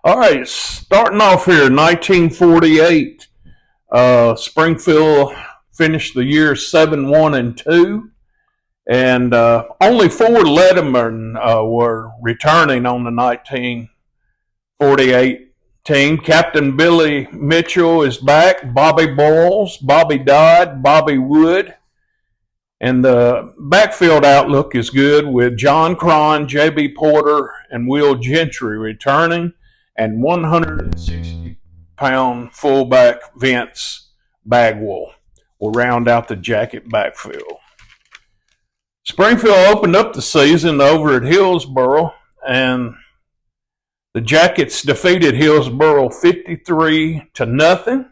All right, starting off here, 1948. Springfield finished the year 7-1-2, and only four Lettermen were returning on the 1948 team. Captain Billy Mitchell is back. Bobby Boyles, Bobby Dodd, Bobby Wood. And the backfield outlook is good with John Cron, J.B. Porter, and Will Gentry returning, and 160-pound fullback Vince Bagwell will round out the Jacket backfield. Springfield opened up the season over at Hillsboro, and the Jackets defeated Hillsboro 53-0.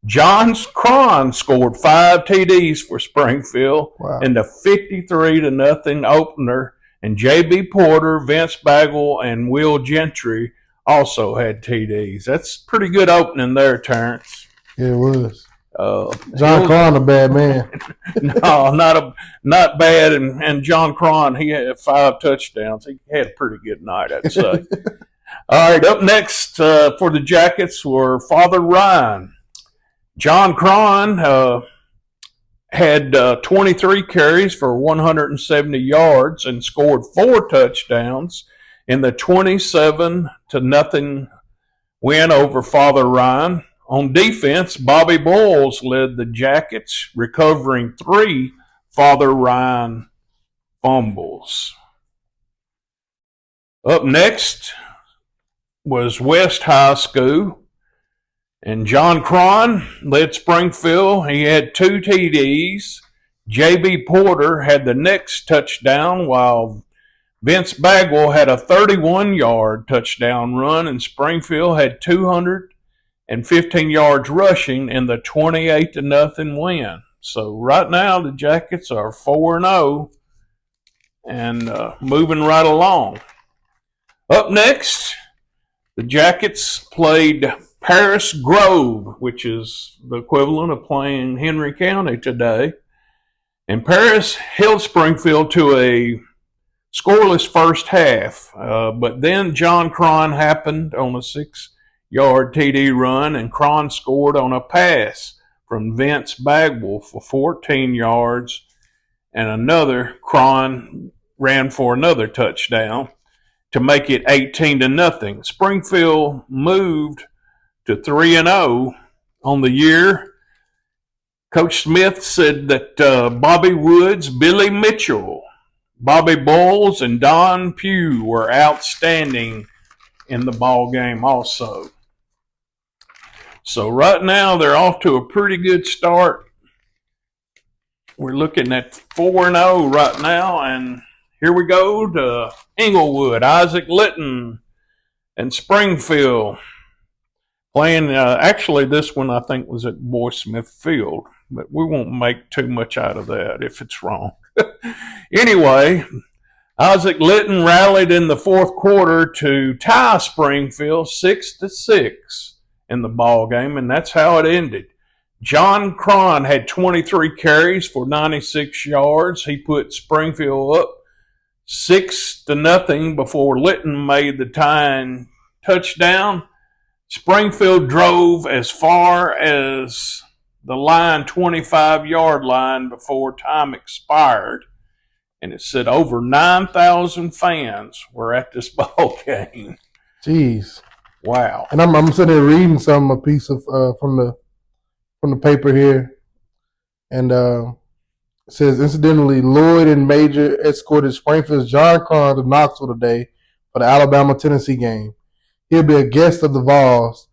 John Cron scored 5 TDs for Springfield in the 53-0 opener, and J.B. Porter, Vince Bagwell, and Will Gentry also had TDs. That's pretty good opening there, Terrence. Yeah, it was. John Cron, a bad man. No, not bad. And John Cron, he had 5 touchdowns. He had a pretty good night, I'd say. All right, up next for the Jackets were Father Ryan. John Cron had 23 carries for 170 yards and scored 4 touchdowns in the 27-0 win over Father Ryan. On defense, Bobby Boyles led the Jackets, recovering 3 Father Ryan fumbles. Up next was West High School, and John Cron led Springfield. He had 2 TDs. J.B. Porter had the next touchdown, while Vince Bagwell had a 31-yard touchdown run, and Springfield had 215 yards rushing in the 28-0 win. So right now the Jackets are 4-0 and moving right along. Up next, the Jackets played Paris Grove, which is the equivalent of playing Henry County today. And Paris held Springfield to a scoreless first half, but then John Cron happened on a 6-yard TD run, and Cron scored on a pass from Vince Bagwell for 14 yards, and another Cron ran for another touchdown to make it 18-0. Springfield moved to 3-0 on the year. Coach Smith said that Bobby Woods, Billy Mitchell, Bobby Boyles, and Don Pugh were outstanding in the ball game also. So right now they're off to a pretty good start. We're looking at 4-0 right now, and here we go to Englewood. Isaac Litton and Springfield playing. Actually, this one I think was at Boy Smith Field, but we won't make too much out of that if it's wrong. Anyway, Isaac Litton rallied in the fourth quarter to tie Springfield 6-6 in the ball game, and that's how it ended. John Cron had 23 carries for 96 yards. He put Springfield up 6-0 before Litton made the tying touchdown. Springfield drove as far as the line, 25-yard line, before time expired. And it said over 9,000 fans were at this ball game. Jeez. Wow. And I'm sitting there reading a piece of from the paper here. And it says, incidentally, Lloyd and Major escorted Springfield's John Cron to Knoxville today for the Alabama-Tennessee game. He'll be a guest of the Vols.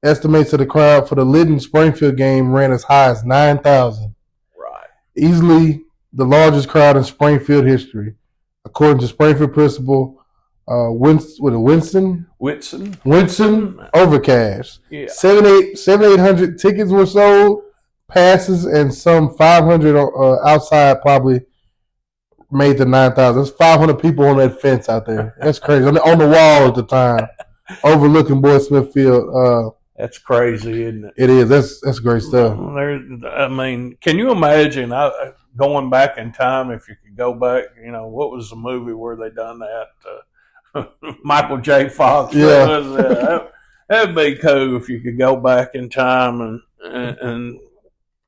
Estimates of the crowd for the Lytton-Springfield game ran as high as 9,000. Right. Easily the largest crowd in Springfield history, according to Springfield principal Winston Overcash. Yeah. 7,800 tickets were sold, passes, and some 500 outside probably made the 9,000. There's 500 people on that fence out there. That's crazy. On the wall at the time, overlooking Boy Smith Field. That's crazy, isn't it? It is. That's great stuff. I mean, can you imagine going back in time? If you could go back, what was the movie where they done that? Michael J. Fox. Yeah. That'd be cool if you could go back in time and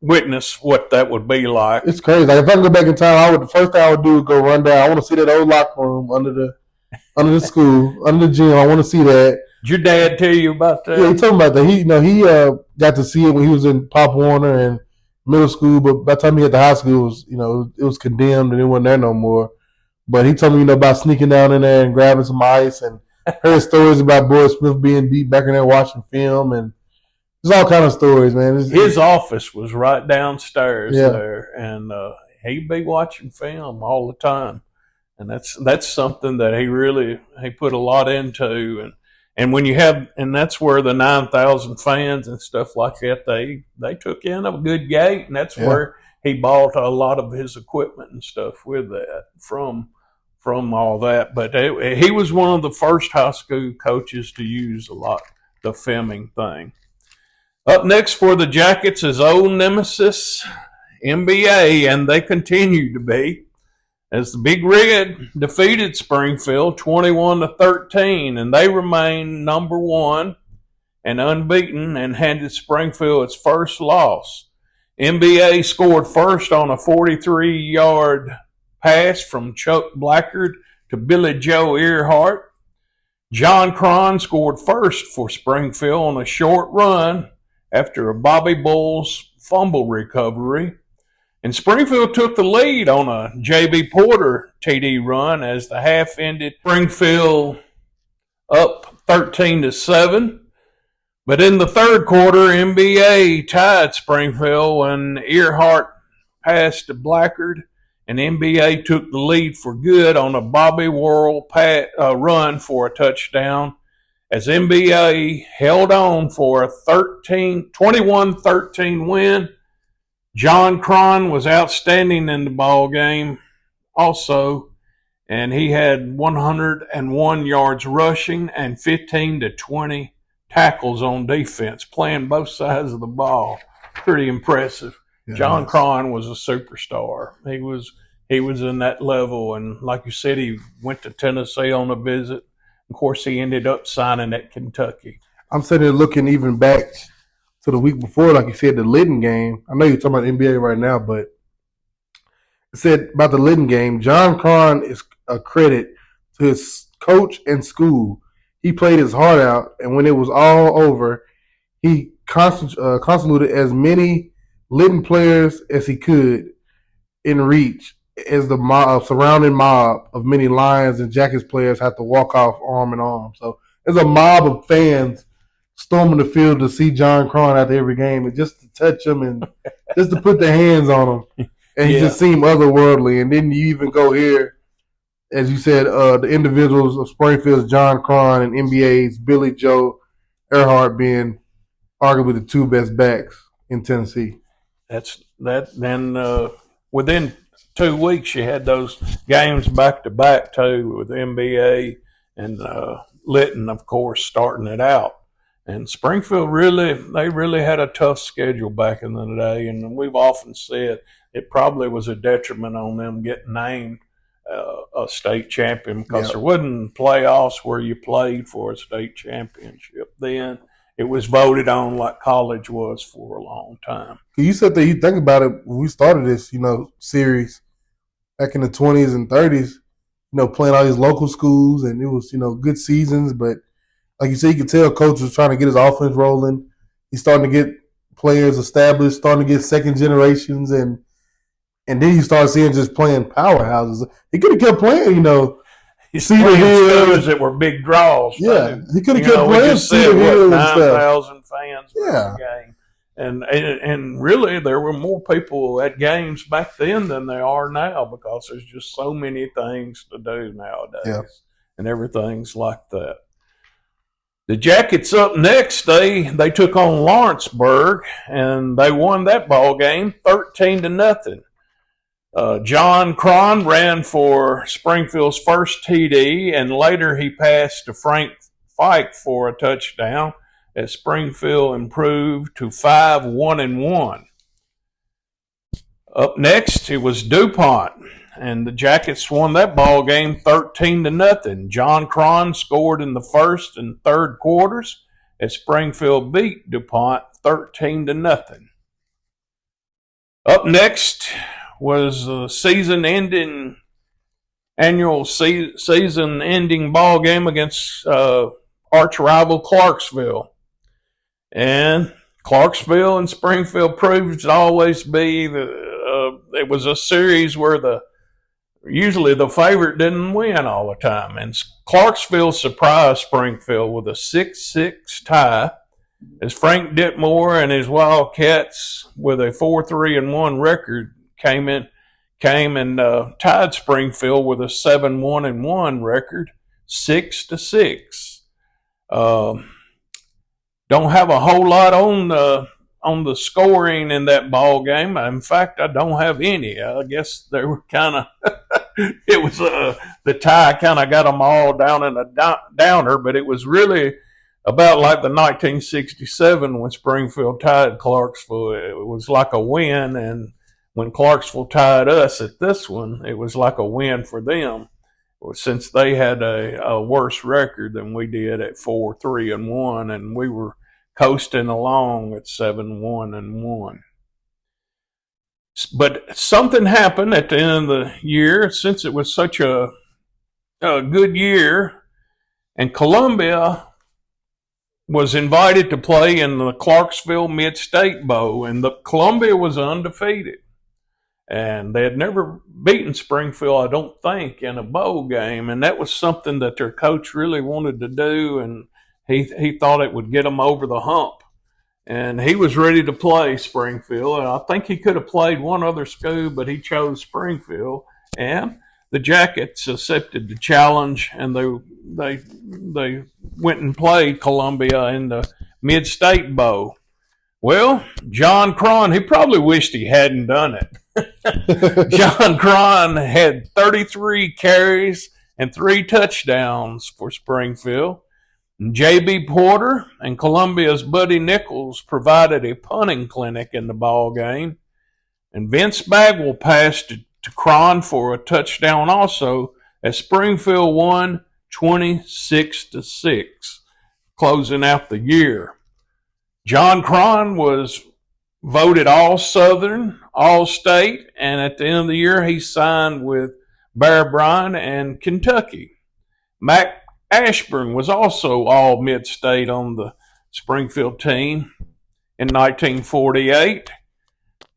witness what that would be like. It's crazy. Like if I could go back in time, the first thing I would do is go run down. I want to see that old locker room under the school, under the gym. I want to see that. Did your dad tell you about that? Yeah, he told me about that. He got to see it when he was in Pop Warner and middle school, but by the time he got to high school, it was condemned and it wasn't there no more. But he told me, about sneaking down in there and grabbing some ice, and heard stories about Boyd Smith being beat back in there watching film, and there's all kind of stories, man. His office was right downstairs there, and he'd be watching film all the time, and that's something that he put a lot into, and when you have, and that's where the 9,000 fans and stuff like that, they took in a good gate, and that's where he bought a lot of his equipment and stuff with that from all that. But he was one of the first high school coaches to use a lot the filming thing. Up next for the Jackets is old nemesis NBA, and they continue to be, as the Big Red defeated Springfield 21-13, and they remain number one and unbeaten and handed Springfield its first loss. NBA scored first on a 43-yard pass from Chuck Blackard to Billy Joe Earhart. John Cron scored first for Springfield on a short run after a Bobby Bulls fumble recovery. And Springfield took the lead on a J.B. Porter TD run as the half ended. Springfield up 13-7. But in the third quarter, NBA tied Springfield when Earhart passed to Blackard, and NBA took the lead for good on a Bobby Worrell run for a touchdown, as NBA held on for a 21-13 win. John Cron was outstanding in the ball game also, and he had 101 yards rushing and 15-20 tackles on defense, playing both sides of the ball. Pretty impressive. Yeah, John Cron was a superstar. He was in that level, and like you said, he went to Tennessee on a visit. Of course, he ended up signing at Kentucky. I'm sitting there looking even back to the week before, like you said, the Lytton game. I know you're talking about the NBA right now, but it said about the Lytton game, John Cron is a credit to his coach and school. He played his heart out, and when it was all over, he constituted as many Lytton players as he could in reach, as the surrounding mob of many Lions and Jackets players had to walk off arm in arm. So there's a mob of fans storming the field to see John Cron after every game, and just to touch him and just to put their hands on him. And he just seemed otherworldly. And then you even go here, as you said, the individuals of Springfield's John Cron and NBA's Billy Joe Earhart being arguably the two best backs in Tennessee. That's that. Then within 2 weeks, you had those games back to back too, with NBA and Lytton, of course, starting it out. And Springfield really had a tough schedule back in the day, and we've often said it probably was a detriment on them getting named a state champion, because there wasn't playoffs where you played for a state championship then. It was voted on like college was for a long time. You said that you think about it when we started this, series back in the 20s and 30s, playing all these local schools, and it was, good seasons. But like you said, you could tell coach was trying to get his offense rolling. He's starting to get players established, starting to get second generations, and then you start seeing just playing powerhouses. He could have kept playing, Cedar Hill that were big draws. Yeah, he could have kept playing Cedar Hill 9,000 fans for the game. And really, there were more people at games back then than there are now, because there's just so many things to do nowadays, and everything's like that. The Jackets up next, they took on Lawrenceburg, and they won that ball game 13-0. John Cron ran for Springfield's first TD, and later he passed to Frank Fike for a touchdown, as Springfield improved to 5-1-1. Up next, it was DuPont, and the Jackets won that ball game 13-0. John Cron scored in the first and third quarters as Springfield beat DuPont 13-0. Up next was the annual season-ending ball game against arch rival Clarksville. And Clarksville and Springfield proved to always be it was a series where usually the favorite didn't win all the time. And Clarksville surprised Springfield with a 6-6 tie as Frank Ditmore and his Wildcats with a 4-3-1 record came and tied Springfield with a 7-1-1 record, 6-6. Don't have a whole lot on the scoring in that ball game. In fact, I don't have any. I guess they were kind of it was the tie kind of got them all down in a downer, but it was really about like the 1967 when Springfield tied Clarksville. It was like a win, and when Clarksville tied us at this one, it was like a win for them, since they had a worse record than we did at 4-3-1, and we were coasting along at 7-1-1. But something happened at the end of the year, since it was such a good year, and Columbia was invited to play in the Clarksville Mid-State Bowl, and Columbia was undefeated. And they had never beaten Springfield, I don't think, in a bowl game, and that was something that their coach really wanted to do, and he thought it would get them over the hump. And he was ready to play Springfield, and I think he could have played one other school, but he chose Springfield. And the Jackets accepted the challenge, and they went and played Columbia in the Mid-State Bowl. Well, John Cron, he probably wished he hadn't done it. John Cron had 33 carries and 3 touchdowns for Springfield. J.B. Porter and Columbia's Buddy Nichols provided a punting clinic in the ball game. And Vince Bagwell passed to Cron for a touchdown also, as Springfield won 26-6, closing out the year. John Cron was voted All-Southern, All-State, and at the end of the year he signed with Bear Bryant and Kentucky. Mac Ashburn was also All-Mid-State on the Springfield team in 1948.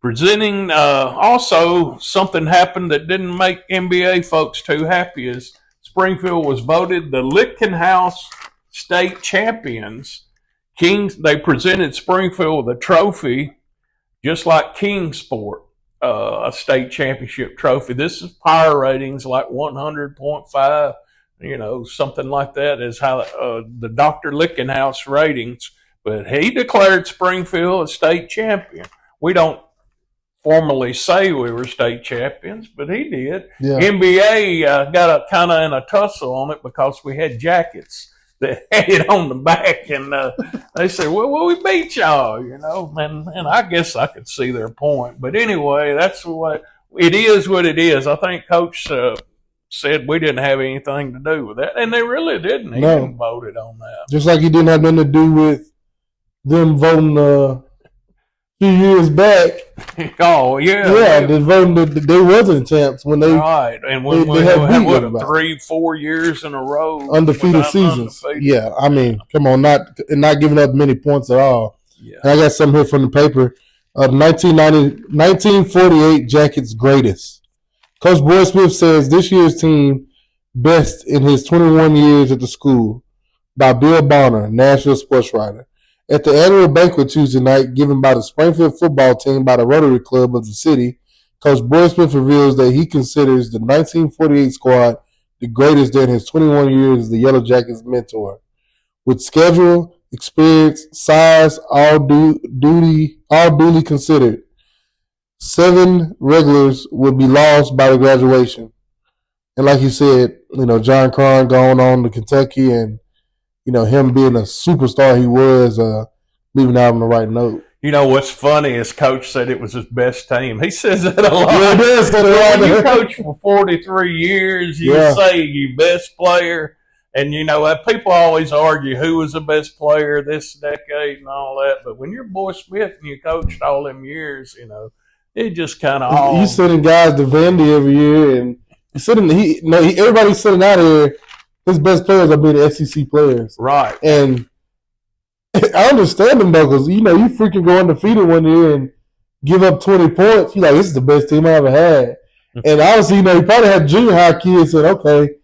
Presenting, also something happened that didn't make NBA folks too happy, as Springfield was voted the Lichtenhouse State Champions. They presented Springfield with a trophy, just like Kingsport, a state championship trophy. This is power ratings like 100.5, something like that is how the Dr. Lichtenhouse ratings. But he declared Springfield a state champion. We don't formally say we were state champions, but he did. Yeah. NBA got kind of in a tussle on it because we had jackets that had it on the back, and they said, well, we beat y'all, and I guess I could see their point. But anyway, that's what it is. What it is. I think Coach said we didn't have anything to do with that, and they really didn't. He didn't voted on that. Just like he didn't have nothing to do with them voting a few years back. Oh yeah, yeah. The voting they wasn't champs when they right, and when they had 3-4 years in a row undefeated seasons. Yeah, I mean, come on, not giving up many points at all. Yeah, and I got something here from the paper. 1948 Jackets greatest. Coach Boyd Smith says this year's team best in his 21 years at the school, by Bill Bonner, national sports writer. At the annual banquet Tuesday night given by the Springfield football team by the Rotary Club of the city, Coach Boyd Smith reveals that he considers the 1948 squad the greatest during his 21 years as the Yellow Jackets mentor. With schedule, experience, size, all duly considered, 7 regulars would be lost by the graduation. And like you said, John Cron going on to Kentucky, and him being a superstar he was, leaving out on the right note. What's funny is Coach said it was his best team. He says that a lot. Yeah, he does. When you coach for 43 years, you say your best player, And people always argue who was the best player this decade and all that. But when you're Boy Smith and you coached all them years, it just kind of all. He's sending guys to Vandy every year, and everybody's sending out here. His best players are being SEC players, right? And I understand them though, because you freaking go undefeated one year and give up 20 points. You're like, this is the best team I ever had. And obviously, he probably had junior high kids said, okay,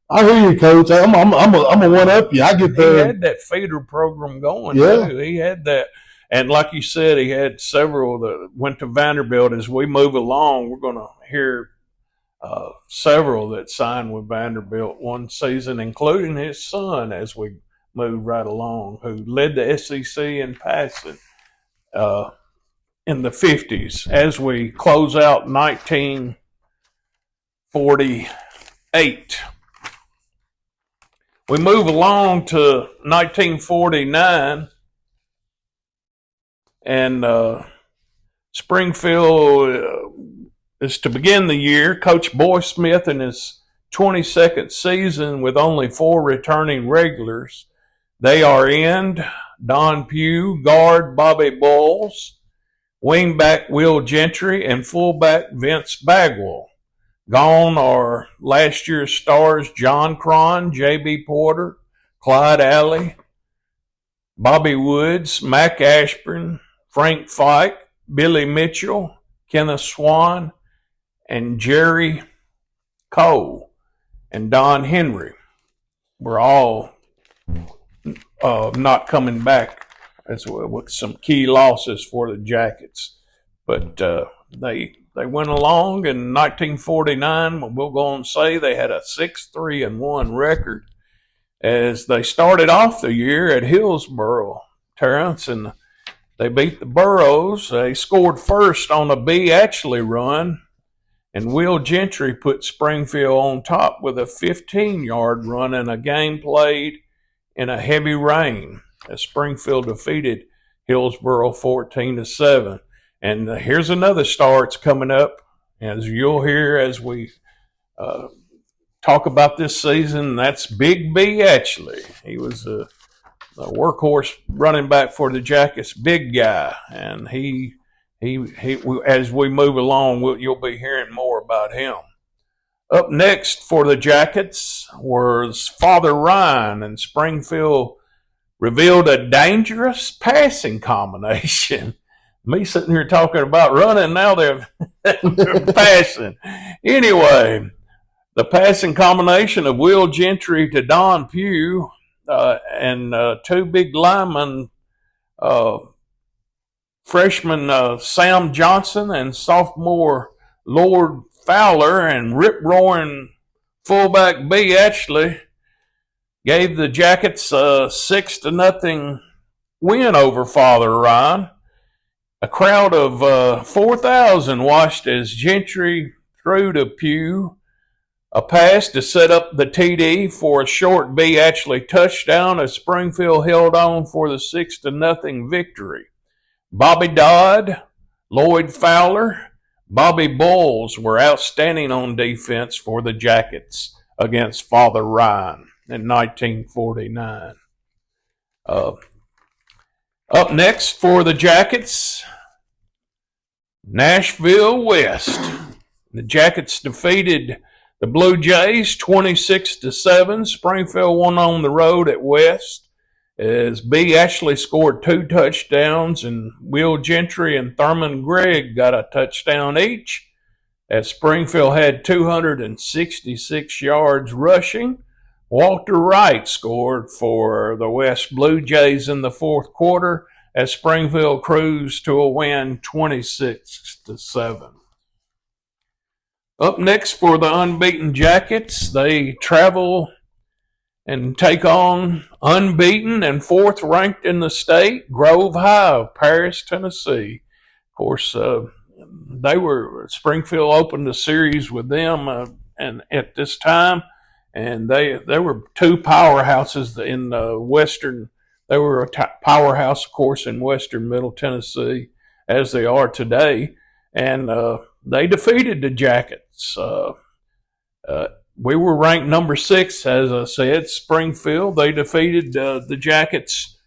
I hear you, coach. I'm a one up you. I get there. He had that feeder program going. Yeah, too. He had that, and like you said, he had several that went to Vanderbilt. As we move along, we're going to hear several that signed with Vanderbilt one season, including his son, as we move right along, who led the SEC in passing in the 50s. As we close out 1948. We move along to 1949, and Springfield is to begin the year. Coach Boy Smith in his 22nd season with only 4 returning regulars. They are end Don Pugh, guard Bobby Bowles, wingback Will Gentry, and fullback Vince Bagwell. Gone are last year's stars John Cron, J.B. Porter, Clyde Alley, Bobby Woods, Mac Ashburn, Frank Fike, Billy Mitchell, Kenneth Swan, and Jerry Cole and Don Henry. Were all not coming back with some key losses for the Jackets. But they went along in 1949. We'll go on and say they had a 6-3-1 record as they started off the year at Hillsboro, Terrence, and they beat the Burros. They scored first on a B. Ashley run, and Will Gentry put Springfield on top with a 15-yard run in a game played in a heavy rain as Springfield defeated Hillsboro 14-7. And here's another star that's coming up, as you'll hear as we talk about this season. That's Big B. Ashley. He was a workhorse running back for the Jackets, big guy, and he as we move along, you'll be hearing more about him. Up next for the Jackets was Father Ryan, and Springfield revealed a dangerous passing combination. Me sitting here talking about running, now they're passing. Anyway, the passing combination of Will Gentry to Don Pugh and 2 big linemen, freshman Sam Johnson and sophomore Lord Fowler, and rip-roaring fullback B. Ashley gave the Jackets a 6-0 win over Father Ryan. A crowd of 4,000 watched as Gentry threw to Pugh a pass to set up the TD for a short B. Ashley touchdown as Springfield held on for the 6-0 victory. Bobby Dodd, Lloyd Fowler, Bobby Bowles were outstanding on defense for the Jackets against Father Ryan in 1949. Up next for the Jackets, Nashville West. The Jackets defeated the Blue Jays 26-7. Springfield won on the road at West as B. Ashley scored 2 touchdowns, and Will Gentry and Thurman Gregg got a touchdown each, as Springfield had 266 yards rushing. Walter Wright scored for the West Blue Jays in the 4th quarter as Springfield cruised to a win 26-7. Up next for the unbeaten Jackets, they travel and take on unbeaten and 4th ranked in the state, Grove High of Paris, Tennessee. Of course, Springfield opened a series with them and at this time, and they were 2 powerhouses in western. They were a powerhouse, of course, in western Middle Tennessee, as they are today, and they defeated the Jackets we were ranked number 6, as I said. Springfield, they defeated the Jackets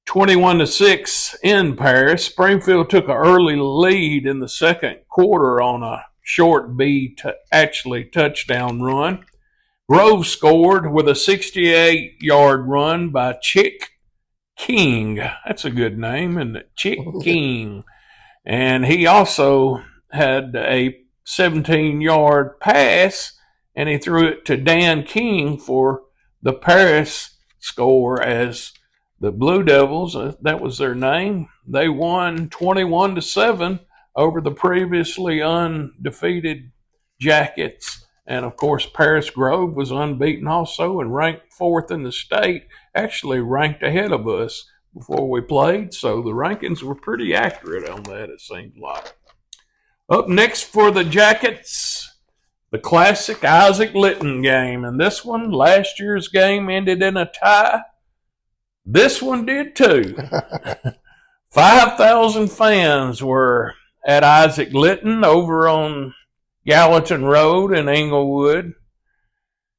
21-6 in Paris. Springfield took an early lead in the second quarter on a short actually touchdown run. Grove scored with a 68-yard run by Chick King. That's a good name, isn't it? Chick King. And he also had a 17-yard pass, and he threw it to Dan King for the Paris score as the Blue Devils, that was their name, they won 21-7 over the previously undefeated Jackets. And, of course, Paris Grove was unbeaten also and ranked 4th in the state, actually ranked ahead of us before we played. So the rankings were pretty accurate on that, it seems like. Up next for the Jackets, the classic Isaac Litton game. And this one, last year's game, ended in a tie. This one did too. 5,000 fans were at Isaac Litton over on Gallatin Road in Englewood.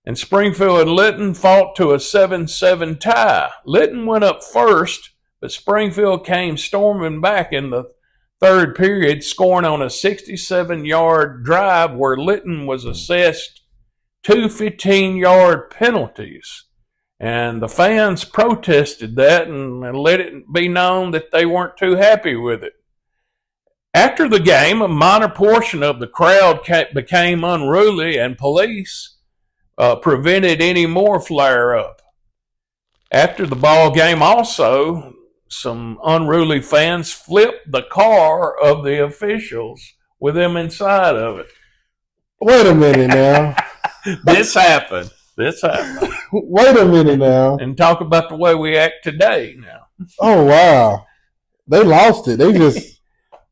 And Springfield and Litton fought to a 7-7 tie. Litton went up first, but Springfield came storming back in the third period, scoring on a 67-yard drive where Litton was assessed 2 15-yard penalties. And the fans protested that and let it be known that they weren't too happy with it. After the game, a minor portion of the crowd became unruly, and police prevented any more flare-up. After the ball game also, some unruly fans flipped the car of the officials with them inside of it. Wait a minute now. This happened. Wait a minute now. And talk about the way we act today now. Oh, wow. They lost it.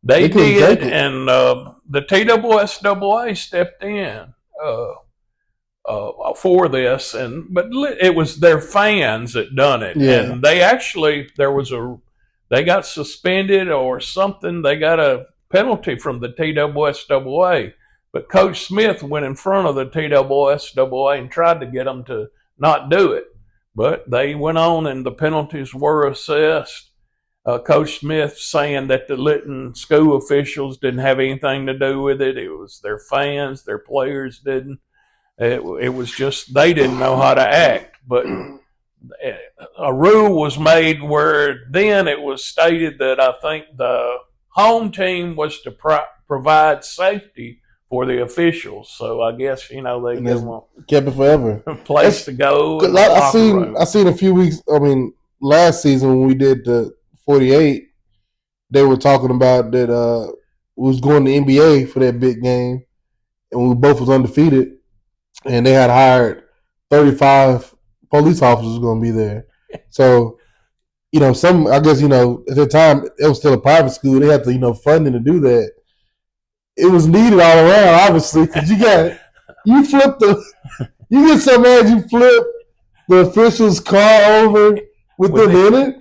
They did, and the TWSAA stepped in for this, but it was their fans that done it. Yeah. And they actually, they got suspended or something. They got a penalty from the TWSAA. But Coach Smith went in front of the TWSAA and tried to get them to not do it. But they went on and the penalties were assessed. Coach Smith saying that the Litton school officials didn't have anything to do with it. It was their fans, their players didn't. It was just they didn't know how to act. But a rule was made where then it was stated that I think the home team was to provide safety for the officials. So I guess, they kept it forever. A place to go. I seen a few weeks, last season when we did the 48, they were talking about that we was going to NBA for that big game, and we both was undefeated, and they had hired 35 police officers going to be there. So, I guess, at the time, it was still a private school. They had to, funding to do that. It was needed all around, obviously, because you get so mad you flip the official's car over with them in it.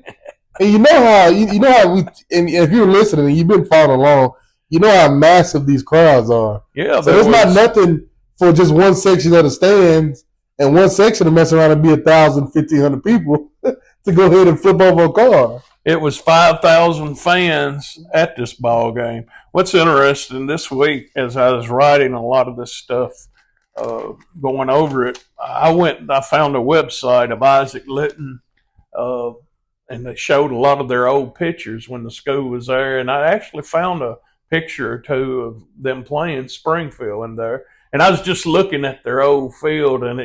And you know how we, and if you're listening and you've been following along, you know how massive these crowds are. Yeah. So it's not nothing for just one section of the stands and one section to mess around and be 1,000, 1,500 people to go ahead and flip over a car. It was 5,000 fans at this ball game. What's interesting this week, as I was writing a lot of this stuff, going over it, I found a website of Isaac Litton, and they showed a lot of their old pictures when the school was there. And I actually found a picture or two of them playing Springfield in there. And I was just looking at their old field, and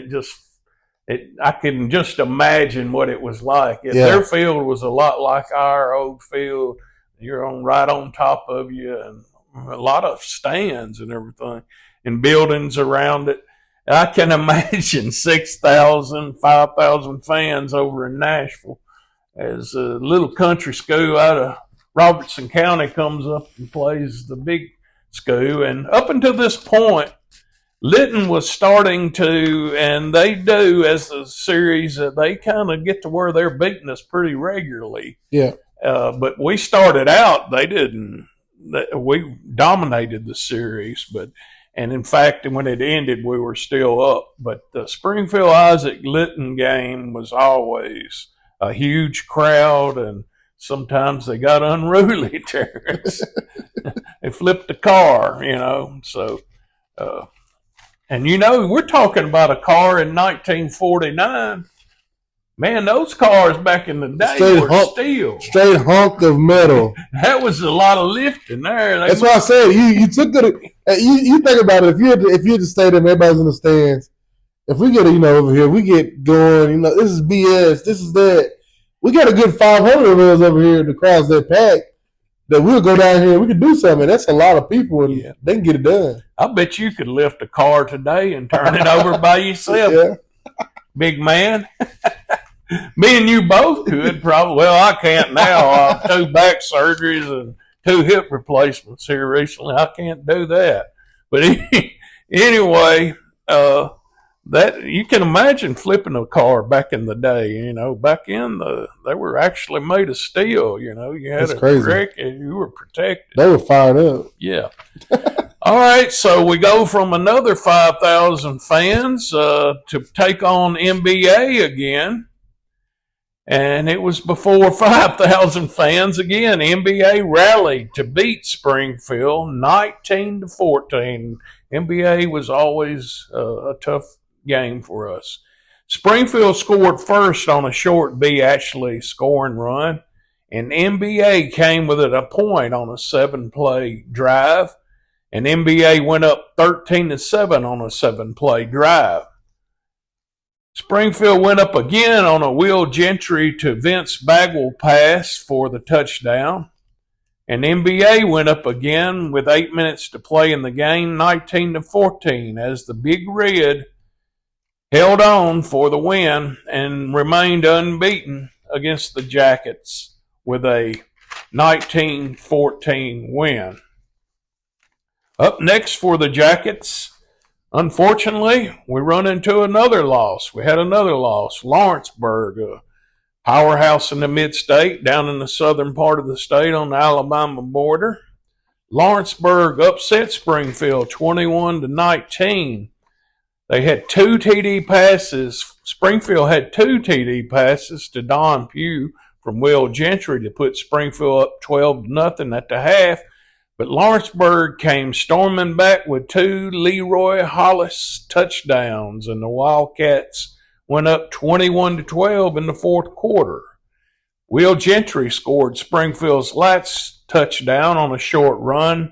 I can just imagine what it was like. Their field was a lot like our old field. You're right on top of you, and a lot of stands and everything, and buildings around it. I can imagine 6,000, 5,000 fans over in Nashville as a little country school out of Robertson County comes up and plays the big school. And up until this point, Litton was starting to, and they do as the series, they kind of get to where they're beating us pretty regularly. Yeah. But we started out, we dominated the series, And in fact, when it ended, we were still up. But the Springfield Isaac Litton game was always a huge crowd, and sometimes they got unruly, Terrence. They flipped the car, So, and we're talking about a car in 1949. Man, those cars back in the day were steel. Straight hunk of metal. That was a lot of lifting there. That's why I said you took it. You think about it. If you're at the stadium, everybody's in the stands. If we get over here, we get going. This is BS. This is that. We got a good 500 of those over here. The crowds that pack. That we'll go down here. We could do something. That's a lot of people, and they can get it done. I bet you could lift a car today and turn it over by yourself, big man. Me and you both could probably. Well, I can't now. I have 2 back surgeries and 2 hip replacements here recently. I can't do that. But anyway, that you can imagine flipping a car back in the day. Back in they were actually made of steel. You had That's crazy. Wreck and you were protected. They were fired up. Yeah. All right, so we go from another 5,000 fans to take on NBA again. And it was before 5,000 fans again. NBA rallied to beat Springfield 19-14. NBA was always a tough game for us. Springfield scored first on a short B. Ashley scoring run, and NBA came with it a point on a 7-play drive, and NBA went up 13-7 on a 7-play drive. Springfield went up again on a Will Gentry to Vince Bagwell pass for the touchdown. And NBA went up again with 8 minutes to play in the game, 19-14, as the Big Red held on for the win and remained unbeaten against the Jackets with a 19-14 win. Up next for the Jackets, unfortunately, we run into another loss. We had another loss. Lawrenceburg, a powerhouse in the mid-state, down in the southern part of the state on the Alabama border. Lawrenceburg upset Springfield 21-19. They had 2 TD passes. Springfield had 2 TD passes to Don Pugh from Will Gentry to put Springfield up 12-0 at the half. But Lawrenceburg came storming back with 2 Leroy Hollis touchdowns, and the Wildcats went up 21-12 in the fourth quarter. Will Gentry scored Springfield's last touchdown on a short run,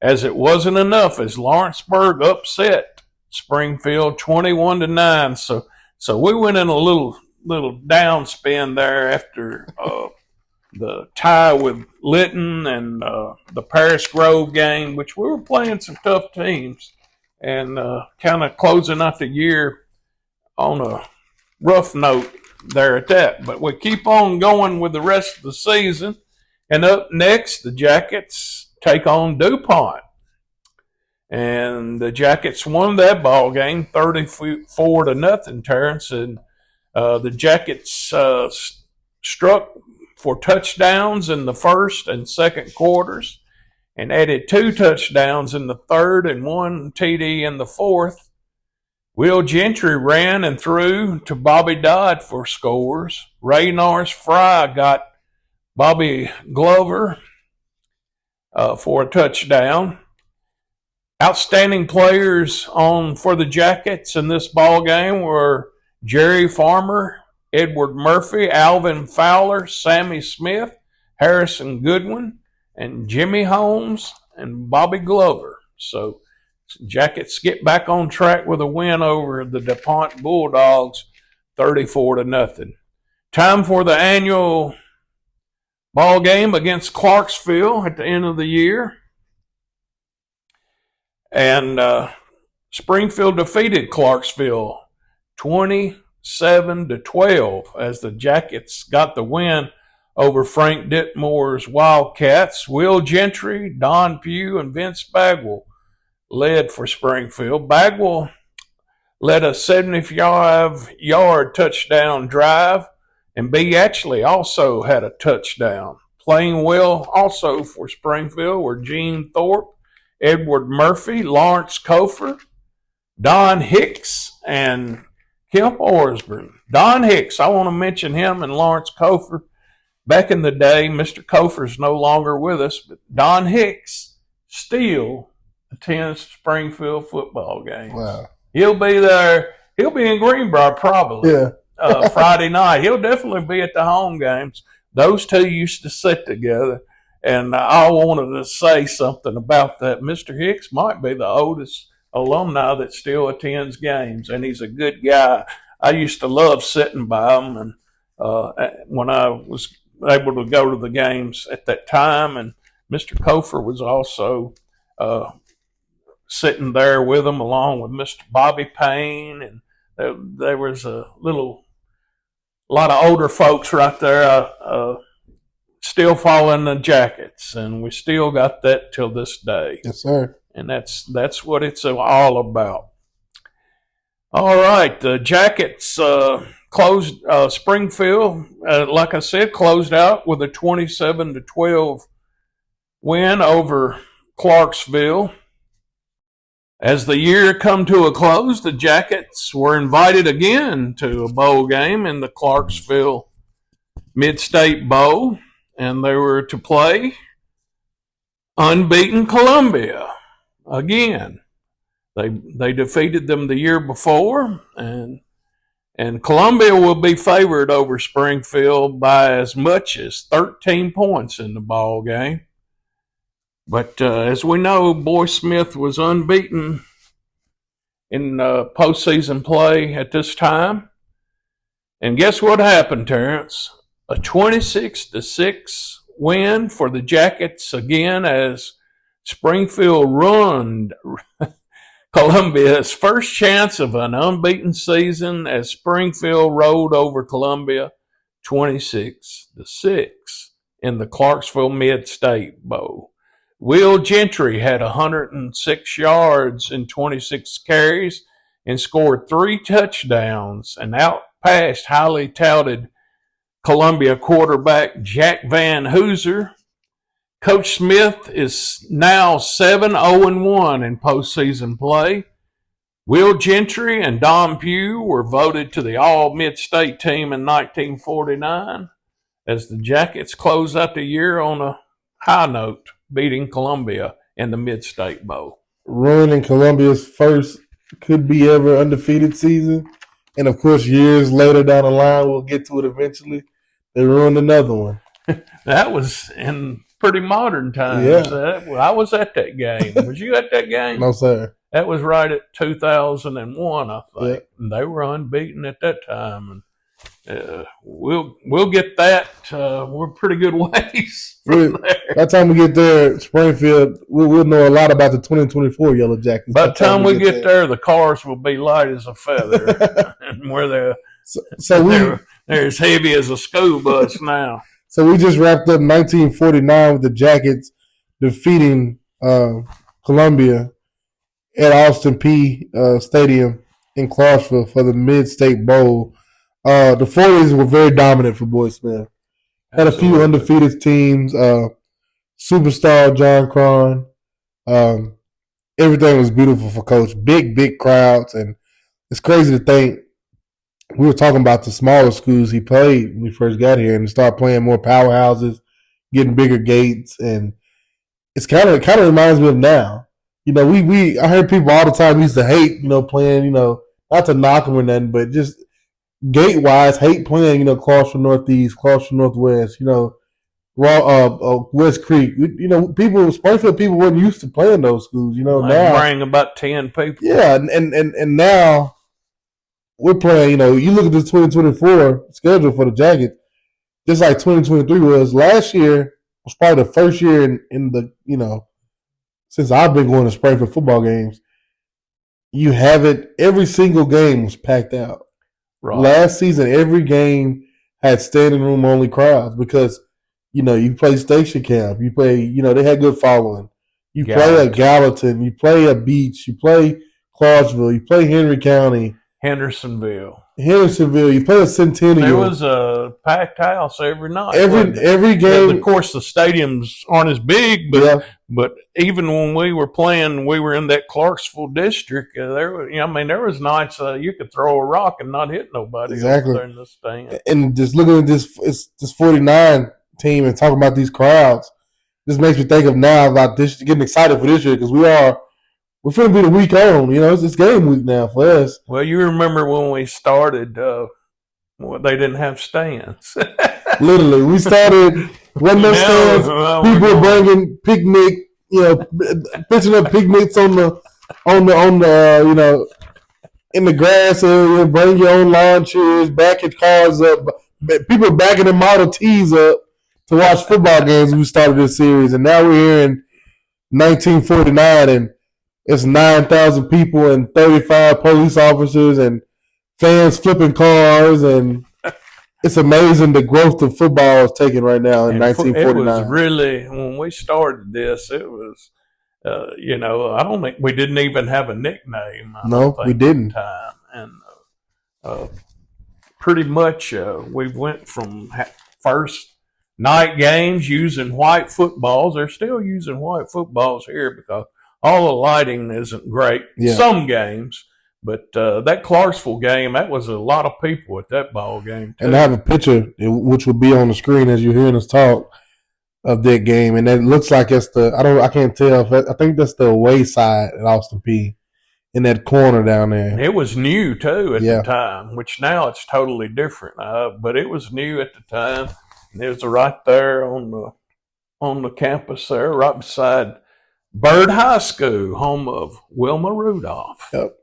as it wasn't enough as Lawrenceburg upset Springfield 21-9. So we went in a little downspin there after the tie with Litton and the Paris Grove game, which we were playing some tough teams and kind of closing out the year on a rough note there at that. But we keep on going with the rest of the season. And up next, the Jackets take on DuPont. And the Jackets won that ball game 34-0, Terrence. And the Jackets struck for touchdowns in the first and second quarters and added 2 touchdowns in the third and 1 TD in the fourth. Will Gentry ran and threw to Bobby Dodd for scores. Ray Norris Fry got Bobby Glover for a touchdown. Outstanding players for the Jackets in this ball game were Jerry Farmer, Edward Murphy, Alvin Fowler, Sammy Smith, Harrison Goodwin, and Jimmy Holmes and Bobby Glover. So Jackets get back on track with a win over the DuPont Bulldogs, 34-0. Time for the annual ball game against Clarksville at the end of the year. And Springfield defeated Clarksville 27-12 as the Jackets got the win over Frank Ditmore's Wildcats. Will Gentry, Don Pugh, and Vince Bagwell led for Springfield. Bagwell led a 75-yard touchdown drive, and B actually also had a touchdown. Playing well also for Springfield were Gene Thorpe Edward Murphy, Lawrence Cofer, Don Hicks, and Kemp Osborne. Don Hicks, I want to mention him and Lawrence Cofer. Back in the day, Mr. Cofer's no longer with us, but Don Hicks still attends Springfield football games. Wow. He'll be there. He'll be in Greenbrier probably. Yeah. Friday night. He'll definitely be at the home games. Those two used to sit together, and I wanted to say something about that. Mr. Hicks might be the oldest alumni that still attends games, and he's a good guy. I used to love sitting by him, and when I was able to go to the games at that time, and Mr. Cofer was also sitting there with him along with Mr. Bobby Payne, and there was a lot of older folks right there still following the Jackets, and we still got that till this day. Yes, sir. And that's what it's all about. All right, the Jackets closed Springfield, like I said, closed out with a 27-12 win over Clarksville. As the year come to a close, the Jackets were invited again to a bowl game in the Clarksville Mid-State Bowl, and they were to play unbeaten Columbia again. They defeated them the year before, and Columbia will be favored over Springfield by as much as 13 points in the ball game. But as we know, Boy Smith was unbeaten in postseason play at this time. And guess what happened, Terrence? A 26-6 win for the Jackets again as Springfield ruined Columbia's first chance of an unbeaten season as Springfield rolled over Columbia 26-6 in the Clarksville Mid-State Bowl. Will Gentry had 106 yards and 26 carries and scored 3 touchdowns and outpassed highly touted Columbia quarterback Jack Van Hooser. Coach Smith is now 7-0-1 in postseason play. Will Gentry and Don Pugh were voted to the All-Mid-State team in 1949 as the Jackets close out the year on a high note, beating Columbia in the Mid-State Bowl. Ruining Columbia's first could-be-ever undefeated season. And, of course, years later down the line, we'll get to it eventually, they ruined another one. That was in pretty modern times. Yeah. I was at that game. Was you at that game? No, sir. That was right at 2001, I think. Yeah. And they were unbeaten at that time. And we'll get that. We're pretty good ways from there. By the time we get there, Springfield, we'll know a lot about the 2024 Yellow Jackets. By the time we get there, the cars will be light as a feather, and where they're as heavy as a school bus now. So we just wrapped up 1949 with the Jackets defeating Columbia at Austin Peay Stadium in Clarksville for the Mid-State Bowl. The 40s were very dominant for Boy Smith. Had a few undefeated teams. Superstar John Cron. Everything was beautiful for Coach. Big crowds. And it's crazy to think we were talking about the smaller schools he played when we first got here, and he started playing more powerhouses, getting bigger gates. And it's kind of reminds me of now. You know, I heard people all the time used to hate, playing, not to knock them or nothing, but just gate-wise, hate playing, Clarksville Northeast, Clarksville Northwest, West Creek. Springfield people weren't used to playing those schools, now. Bring about 10 people. Yeah, and now we're playing, you look at this 2024 schedule for the Jackets, just like 2023 was. Last year was probably the first year in the, since I've been going to Springfield football games, you have it, every single game was packed out. Right. Last season, every game had standing room only crowds because, you play Station Camp, you play, they had good following. You play at Gallatin, you play at Beach, you play Clarksville, you play Henry County. Hendersonville. Hendersonville. You play at Centennial. There was a packed house every night. Every Yeah, game. of course, the stadiums aren't as big, but Yeah. but even when we were playing, we were in that Clarksville district. There was nights you could throw a rock and not hit nobody Exactly. over there in the stand. And just looking at this 49 team and talking about these crowds, this makes me think of now about this, getting excited for this year because we're going to be the week on. It's game week now for us. Well, you remember when we started, they didn't have stands. Literally, we started, wasn't no stands. People were bringing picnic, pitching up picnics on the in the grass area, bring your own lawn chairs, backing cars up. People backing the Model Ts up to watch football games. We started this series, and now we're here in 1949, and it's 9,000 people and 35 police officers and fans flipping cars, and it's amazing the growth of football is taking right now in 1949. It was really, when we started this, it was, I don't think we didn't even have a nickname. No, we didn't. Time. And pretty much we went from first night games using white footballs. They're still using white footballs here because all the lighting isn't great. Yeah. Some games. But that Clarksville game, that was a lot of people at that ball game, too. And I have a picture, which will be on the screen as you're hearing us talk, of that game. And it looks like it's I can't tell. I think that's the away side at Austin Peay in that corner down there. It was new, too, at the time, which now it's totally different. But it was new at the time. And it was right there on the campus there, right beside Byrd High School, home of Wilma Rudolph. Yep.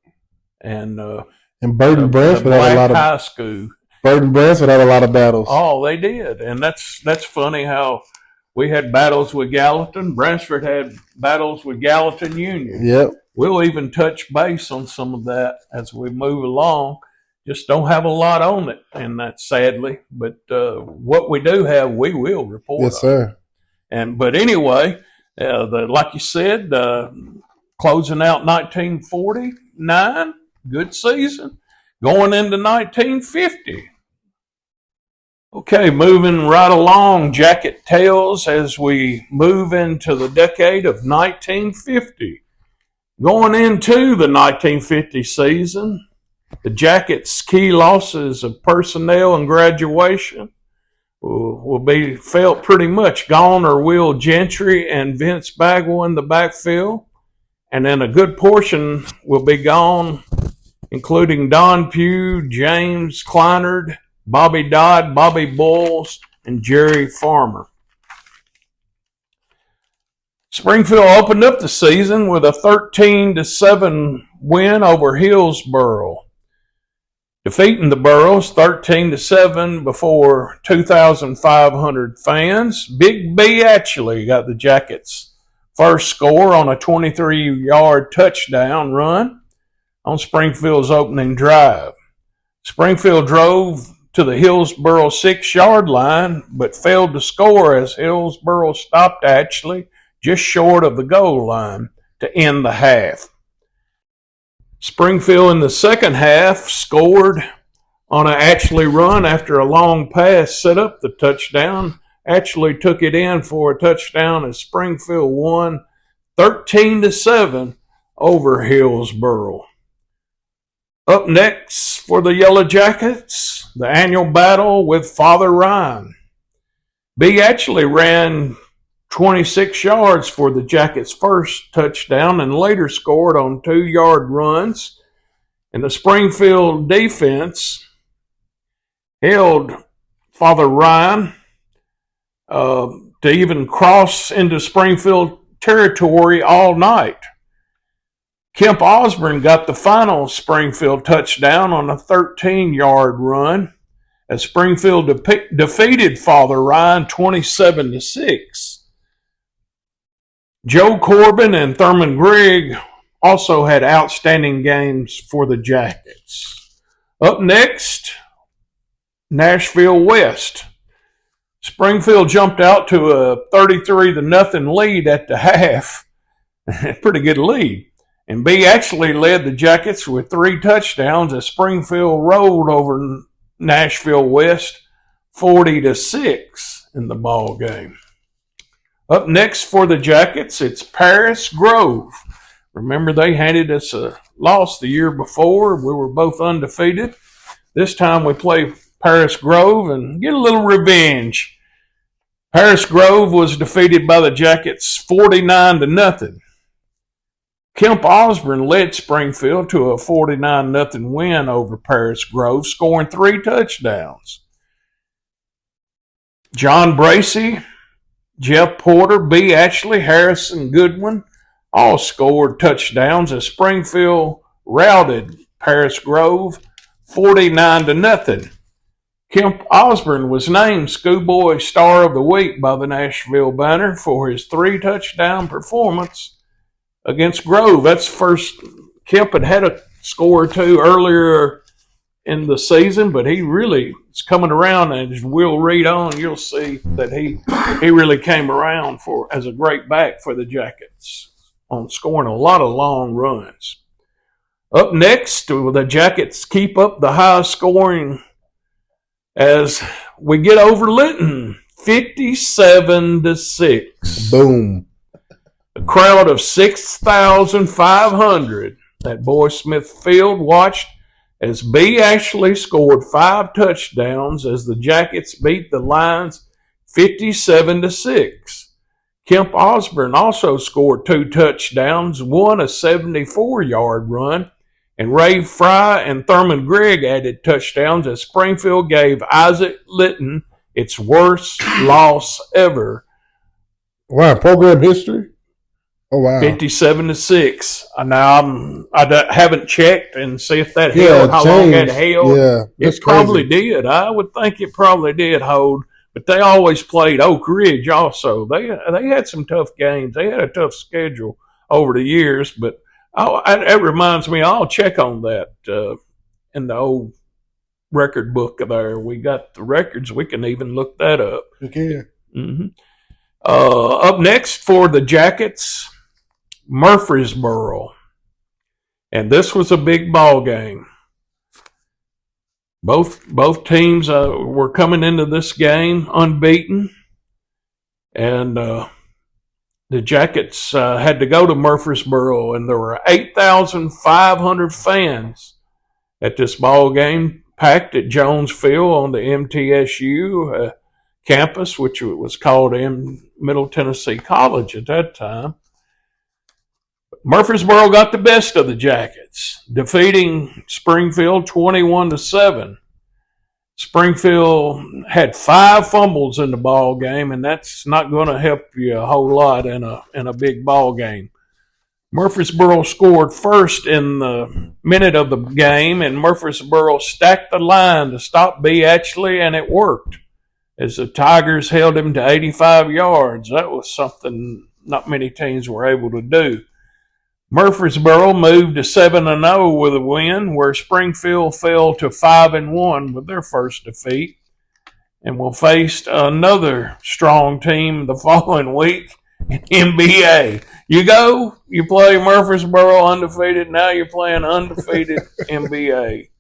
And Byrd and Bransford had a lot of high school. Byrd and Bransford had a lot of battles. Oh, they did, and that's funny how we had battles with Gallatin. Bransford had battles with Gallatin Union. Yep. We'll even touch base on some of that as we move along. Just don't have a lot on it, and that's sadly. But what we do have, we will report. Yes, sir. But anyway, like you said, closing out 1949. Good season. Going into 1950. Okay, moving right along, Jacket Tales as we move into the decade of 1950. Going into the 1950 season, the Jackets' key losses of personnel and graduation will be felt pretty much. Gone are Will Gentry and Vince Bagwell in the backfield. And then a good portion will be gone, including Don Pugh, James Kleinard, Bobby Dodd, Bobby Bulls, and Jerry Farmer. Springfield opened up the season with a 13-7 win over Hillsboro, defeating the Burros 13-7 before 2,500 fans. Big B actually got the Jackets' first score on a 23-yard touchdown run on Springfield's opening drive. Springfield drove to the Hillsboro 6-yard line, but failed to score as Hillsboro stopped actually just short of the goal line to end the half. Springfield in the second half scored on an Ashley run after a long pass set up the touchdown. Actually took it in for a touchdown as Springfield won 13-7 over Hillsboro. Up next for the Yellow Jackets, the annual battle with Father Ryan. B actually ran 26 yards for the Jackets' first touchdown and later scored on 2-yard runs. And the Springfield defense held Father Ryan to even cross into Springfield territory all night. Kemp Osborne got the final Springfield touchdown on a 13-yard run as Springfield defeated Father Ryan 27-6. Joe Corbin and Thurman Grigg also had outstanding games for the Jackets. Up next, Nashville West. Springfield jumped out to a 33-0 lead at the half. Pretty good lead. And B actually led the Jackets with 3 touchdowns as Springfield rolled over Nashville West 40-6 in the ball game. Up next for the Jackets, it's Paris Grove. Remember, they handed us a loss the year before. We were both undefeated. This time we play Paris Grove and get a little revenge. Paris Grove was defeated by the Jackets 49-0. Kemp Osborne led Springfield to a 49-0 win over Paris Grove, scoring 3 touchdowns. John Bracey, Jeff Porter, B. Ashley, Harrison Goodwin all scored touchdowns as Springfield routed Paris Grove 49-0. Kemp Osborne was named Schoolboy Star of the Week by the Nashville Banner for his 3-touchdown performance against Grove. That's first. Kemp had a score or 2 earlier in the season, but he really is coming around, and as we'll read on, you'll see that he really came around as a great back for the Jackets on scoring a lot of long runs. Up next, the Jackets keep up the high scoring as we get over Linton, 57-6. Boom. A crowd of 6,500 at Boy Smith Field watched as B. Ashley scored 5 touchdowns as the Jackets beat the Lions 57-6. Kemp Osborne also scored 2 touchdowns, one a 74-yard run, and Ray Fry and Thurman Gregg added touchdowns as Springfield gave Isaac Litton its worst loss ever. Wow, program history? Oh, wow. 57-6. Now, I haven't checked and see if that held, how long that held. Yeah, it probably did. I would think it probably did hold. But they always played Oak Ridge also. They had some tough games. They had a tough schedule over the years. But it reminds me, I'll check on that in the old record book there. We got the records. We can even look that up. You can. Mm-hmm. Up next for the Jackets, Murfreesboro. And this was a big ball game. Both teams were coming into this game unbeaten, and the Jackets had to go to Murfreesboro, and there were 8,500 fans at this ball game, packed at Jones Field on the MTSU campus, which was called Middle Tennessee College at that time. Murfreesboro got the best of the Jackets, defeating Springfield 21-7. Springfield had 5 fumbles in the ball game, and that's not going to help you a whole lot in a big ball game. Murfreesboro scored first in the minute of the game, and Murfreesboro stacked the line to stop B. Ashley, and it worked as the Tigers held him to 85 yards. That was something not many teams were able to do. Murfreesboro moved to 7-0 with a win, where Springfield fell to 5-1 with their first defeat, and will face another strong team the following week in NBA. You play Murfreesboro undefeated, now you're playing undefeated NBA.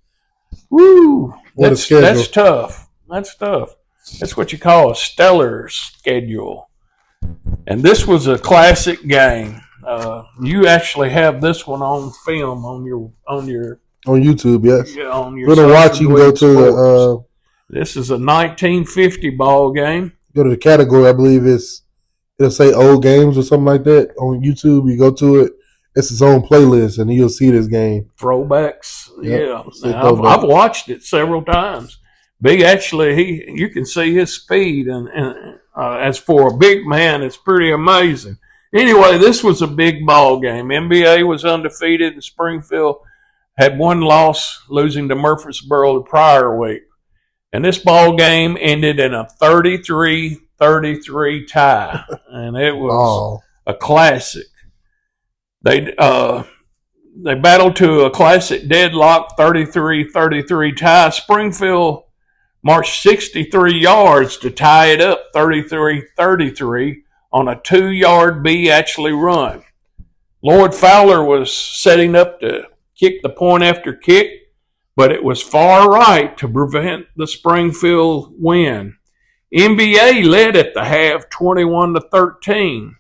Woo! That's tough. That's tough. That's what you call a stellar schedule. And this was a classic game. You actually have this one on film on YouTube, yes. Yeah, on your. For the watch, you can go to the. This is a 1950 ball game. Go to the category. I believe it'll say old games or something like that on YouTube. You go to it. It's its own playlist, and you'll see this game. Throwbacks. Yep. Yeah, I've watched it several times. Big, actually, you can see his speed, and as for a big man, it's pretty amazing. Anyway, this was a big ball game. NBA was undefeated, and Springfield had 1 loss, losing to Murfreesboro the prior week. And this ball game ended in a 33-33 tie, and it was a classic. They battled to a classic deadlock 33-33 tie. Springfield marched 63 yards to tie it up 33-33 on a 2-yard B. Ashley run. Lloyd Fowler was setting up to kick the point after kick, but it was far right to prevent the Springfield win. NBA led at the half 21-13.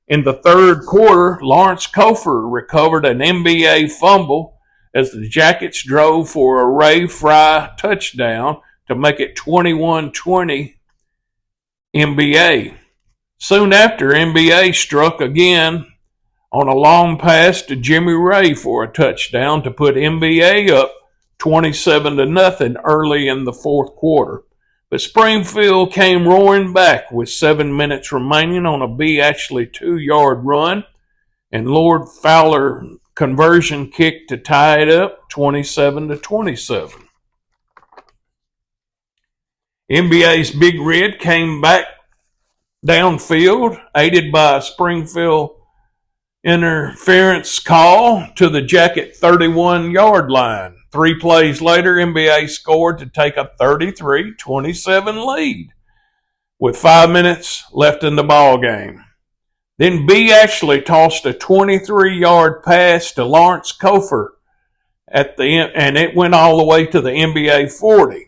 In the third quarter, Lawrence Cofer recovered an NBA fumble as the Jackets drove for a Ray Fry touchdown to make it 21-20 NBA. Soon after, NBA struck again on a long pass to Jimmy Ray for a touchdown to put NBA up 27-0 early in the fourth quarter. But Springfield came roaring back with 7 minutes remaining on a B. Ashley 2-yard run, and Lloyd Fowler conversion kick to tie it up 27-27. NBA's Big Red came back downfield, aided by a Springfield interference call to the Jacket 31-yard line. 3 plays later, NBA scored to take a 33-27 lead with 5 minutes left in the ball game. Then B. Ashley tossed a 23-yard pass to Lawrence Cofer and it went all the way to the NBA 40.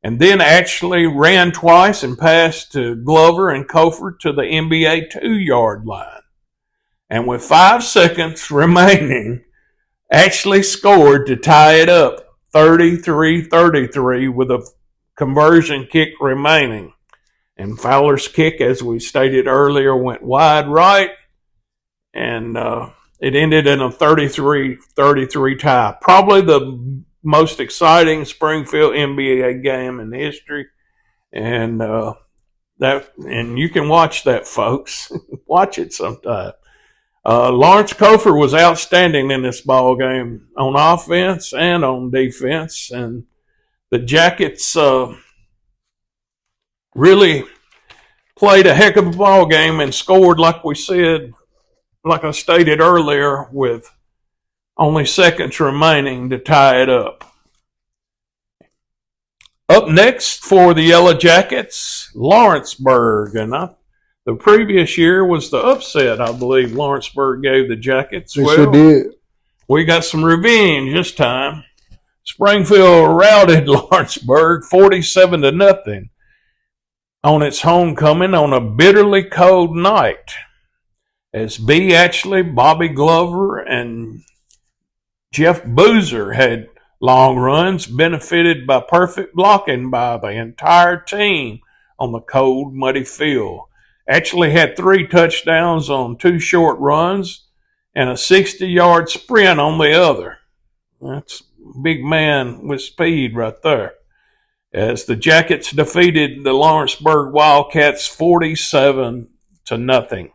And then Ashley ran twice and passed to Glover and Cofer to the NBA 2-yard line. And with 5 seconds remaining, Ashley scored to tie it up 33-33 with a conversion kick remaining. And Fowler's kick, as we stated earlier, went wide right, and it ended in a 33-33 tie. Probably the most exciting Springfield NBA game in history, and you can watch that, folks. Watch it sometime. Lawrence Cofer was outstanding in this ball game on offense and on defense, and the Jackets really played a heck of a ball game and scored, like we said, like I stated earlier, with only seconds remaining to tie it up. Up next for the Yellow Jackets, Lawrenceburg, and the previous year was the upset, I believe Lawrenceburg gave the Jackets. They sure did. We got some revenge this time. Springfield routed Lawrenceburg 47-0 on its homecoming on a bitterly cold night, as B. Ashley, Bobby Glover, and Jeff Boozer had long runs, benefited by perfect blocking by the entire team on the cold, muddy field. Ashley had 3 touchdowns on 2 short runs and a 60-yard sprint on the other. That's a big man with speed right there, as the Jackets defeated the Lawrenceburg Wildcats 47-0.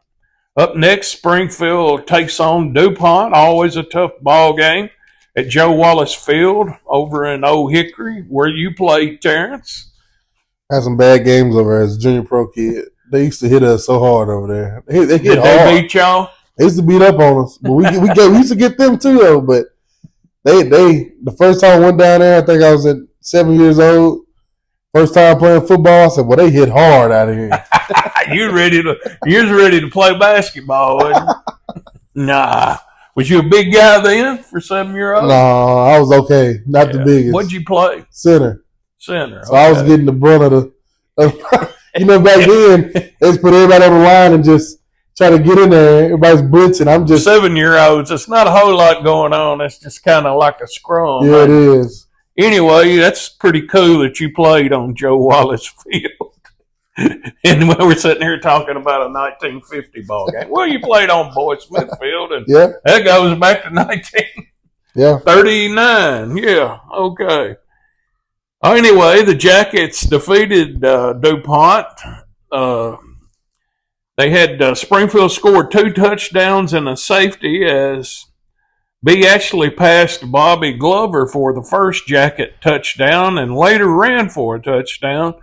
Up next, Springfield takes on DuPont, always a tough ball game, at Joe Wallace Field over in Old Hickory, where you played, Terrence. Had some bad games over as a junior pro kid. They used to hit us so hard over there. They hit hard. They beat y'all? They used to beat up on us, but we used to get them too though. But they the first time I went down there, I think I was at 7 years old. First time playing football, I said, "Well, they hit hard out of here." You was ready to play basketball, wasn't you? Nah. Was you a big guy then for 7-year-old? No, I was okay. Not the biggest. What'd you play? Center. So okay. I was getting the brunt of the. Back then they just put everybody on the line and just try to get in there. Everybody's blitzing. I'm just 7-year-olds. It's not a whole lot going on. It's just kind of like a scrum. Yeah, it is. Anyway, that's pretty cool that you played on Joe Wallace Field. And we were sitting here talking about a 1950 ball game. Well, you played on Boyd Smith Field, and that goes back to 1939. Yeah, okay. Anyway, the Jackets defeated DuPont. They had Springfield scored 2 touchdowns and a safety as B. Ashley passed Bobby Glover for the first Jacket touchdown and later ran for a touchdown.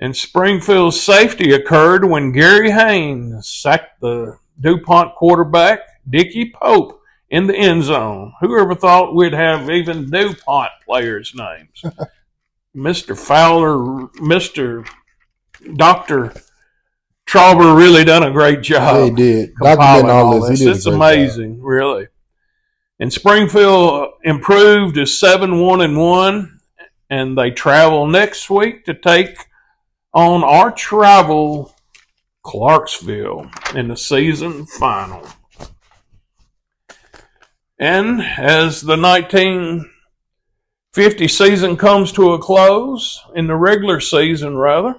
And Springfield's safety occurred when Gary Haynes sacked the DuPont quarterback, Dickie Pope, in the end zone. Whoever thought we'd have even DuPont players' names? Mr. Fowler, Mr. Dr. Trauber really done a great job. Yeah, he did. Compiling Documenting all this. He did It's a great amazing, really. And Springfield improved to 7-1-1, and they travel next week to take on arch rival Clarksville in the season final. And as the 1950 season comes to a close, in the regular season rather,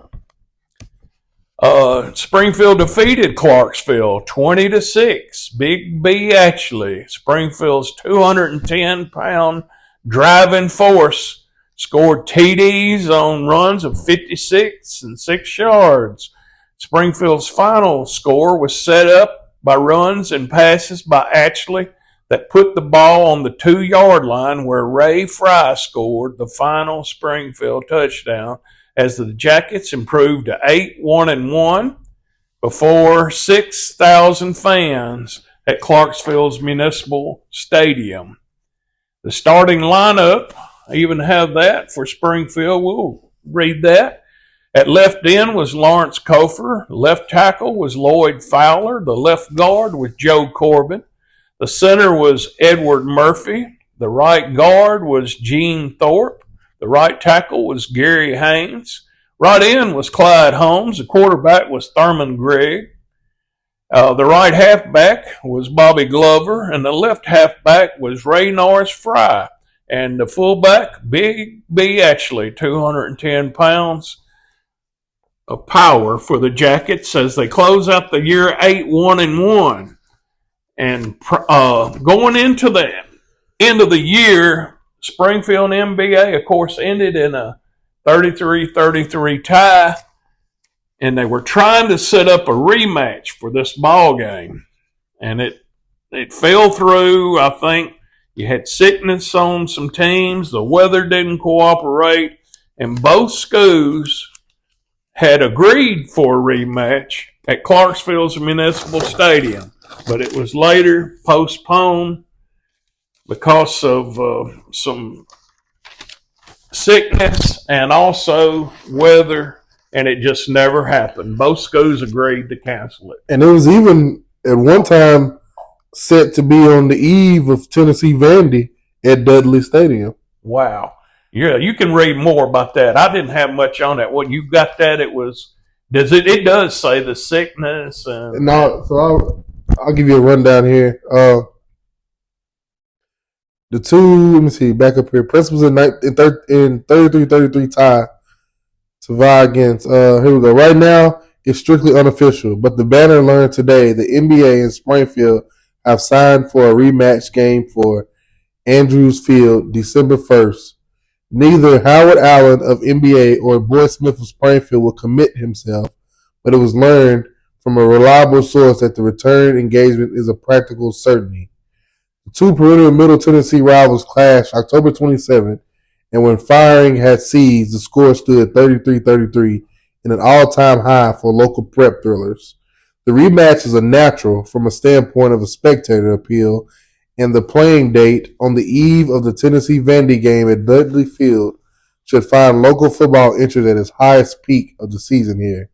Springfield defeated Clarksville 20-6. Big B actually, Springfield's 210-pound driving force, scored TDs on runs of 56 and 6 yards. Springfield's final score was set up by runs and passes by Ashley that put the ball on the 2-yard line, where Ray Fry scored the final Springfield touchdown, as the Jackets improved to 8-1-1 before 6,000 fans at Clarksville's Municipal Stadium. The starting lineup, I even have that for Springfield. We'll read that. At left end was Lawrence Kofer. Left tackle was Lloyd Fowler. The left guard was Joe Corbin. The center was Edward Murphy. The right guard was Gene Thorpe. The right tackle was Gary Haynes. Right end was Clyde Holmes. The quarterback was Thurman Gregg. The right halfback was Bobby Glover. And the left halfback was Ray Norris Fry. And the fullback, Big B Ashley, 210 pounds of power for the Jackets as they close out the year 8-1-1. And going into the end of the year, Springfield and MBA, of course, ended in a 33-33 tie, and they were trying to set up a rematch for this ball game, and it fell through. I think you had sickness on some teams, the weather didn't cooperate, and both schools had agreed for a rematch at Clarksville's Municipal Stadium, but it was later postponed because of some sickness and also weather, and it just never happened. Both schools agreed to cancel it. And it was even at one time set to be on the eve of Tennessee Vandy at Dudley Stadium. Wow. Yeah, you can read more about that. I didn't have much on that. What you got that it was it does say the sickness and no, so I'll give you a rundown here. The two, let me see, back up here. Prince was in 33-33 tie to vie against. Here we go. Right now, it's strictly unofficial, but the banner learned today the NBA and Springfield have signed for a rematch game for Andrews Field December 1st. Neither Howard Allen of NBA or Boyd Smith of Springfield will commit himself, but it was learned from a reliable source that the return engagement is a practical certainty. The two perennial Middle Tennessee rivals clashed October 27th, and when firing had ceased, the score stood 33-33 in an all-time high for local prep thrillers. The rematch is a natural from a standpoint of a spectator appeal, and the playing date on the eve of the Tennessee Vandy game at Dudley Field should find local football interest at its highest peak of the season here.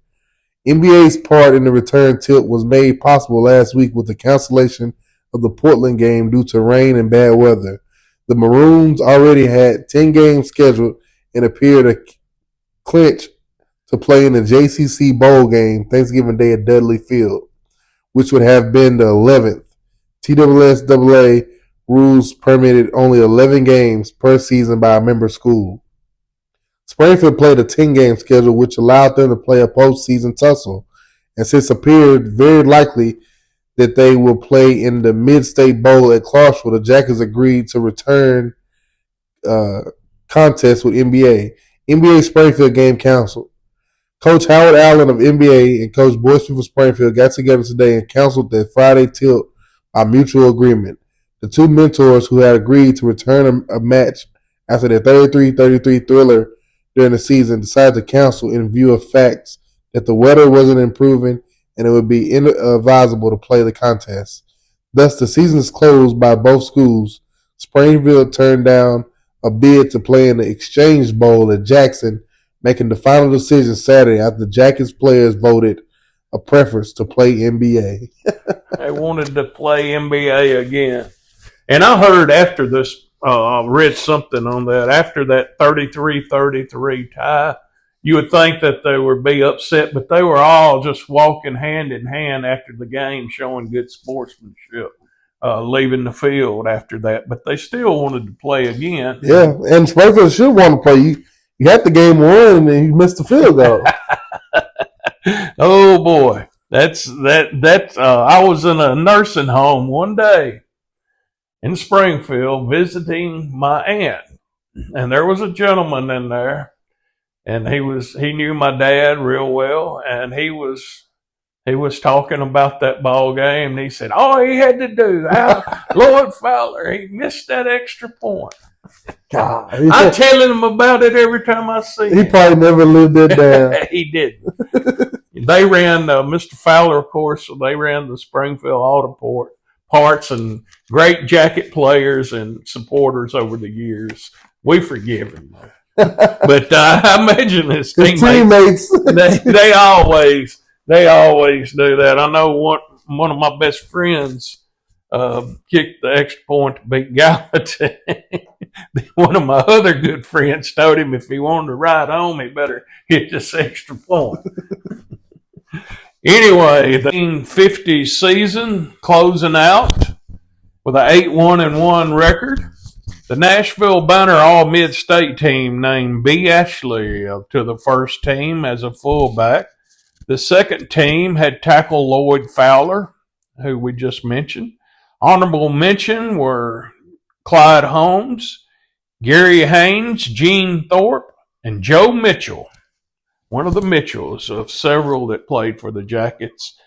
NBA's part in the return tilt was made possible last week with the cancellation of the Portland game due to rain and bad weather. The Maroons already had 10 games scheduled and appear to clinch to play in the JCC Bowl game Thanksgiving Day at Dudley Field, which would have been the 11th. TSSAA rules permitted only 11 games per season by a member school. Springfield played a 10-game schedule, which allowed them to play a postseason tussle, and since it appeared very likely that they will play in the Mid-State Bowl at Clarksville, the Jackets agreed to return contest with NBA. NBA Springfield game canceled. Coach Howard Allen of NBA and Coach Boyd Smith of Springfield got together today and canceled their Friday tilt by mutual agreement. The two mentors who had agreed to return a match after their 33-33 thriller during the season decided to cancel in view of facts that the weather wasn't improving and it would be inadvisable to play the contest. Thus, the season is closed by both schools. Springfield turned down a bid to play in the Exchange Bowl at Jackson, making the final decision Saturday after the Jackets players voted a preference to play NBA. They wanted to play NBA again. And I heard after this, I read something on that. After that 33-33 tie, you would think that they would be upset, but they were all just walking hand in hand after the game, showing good sportsmanship, leaving the field after that. But they still wanted to play again. Yeah, and Springfield should want to play. You had the game won, and you missed the field goal. Oh boy, that's. I was in a nursing home one day in Springfield visiting my aunt, and there was a gentleman in there, and he knew my dad real well, and he was talking about that ball game, and he said, "All he had to do, Lloyd Fowler, he missed that extra point." God, I'm telling him about it every time I see him. He probably never lived it down. He didn't. They ran Mr. Fowler, of course. So they ran the Springfield Auto Parts, and great jacket players and supporters over the years. We forgive him, but I imagine his teammates. They always do that. I know one of my best friends kicked the extra point to beat Gallatin. One of my other good friends told him if he wanted to ride home, he better hit this extra point. Anyway, the 1950 season closing out with an 8-1-1 record. The Nashville Banner All-Mid-State team named B. Ashley to the first team as a fullback. The second team had tackle Lloyd Fowler, who we just mentioned. Honorable mention were Clyde Holmes, Gary Haynes, Gene Thorpe, and Joe Mitchell, one of the Mitchells of several that played for the Jackets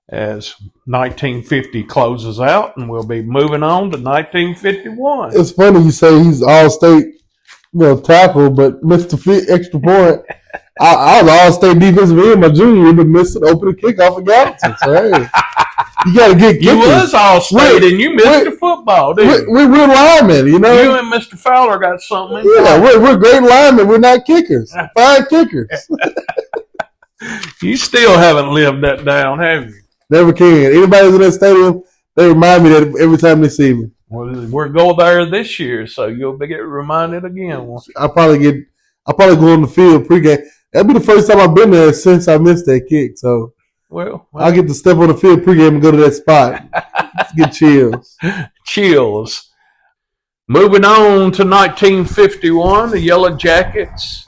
as 1950 closes out, and we'll be moving on to 1951. It's funny you say he's all-state tackle, but missed the extra point. I was all-state defensive end my junior year, but missed an opening kickoff of Gallatin. So, hey, you got to get kickers. You was all-state, and you missed the football, didn't you? We're linemen, You and Mr. Fowler got something in common. We're great linemen. We're not kickers. Fine kickers. You still haven't lived that down, have you? Never can. Anybody in that stadium, they remind me that every time they see me. Well, we're going there this year, so you'll be getting reminded again. I'll probably go on the field pregame. That'll be the first time I've been there since I missed that kick. So, I'll get to step on the field pregame and go to that spot. Get chills. Chills. Moving on to 1951, the Yellow Jackets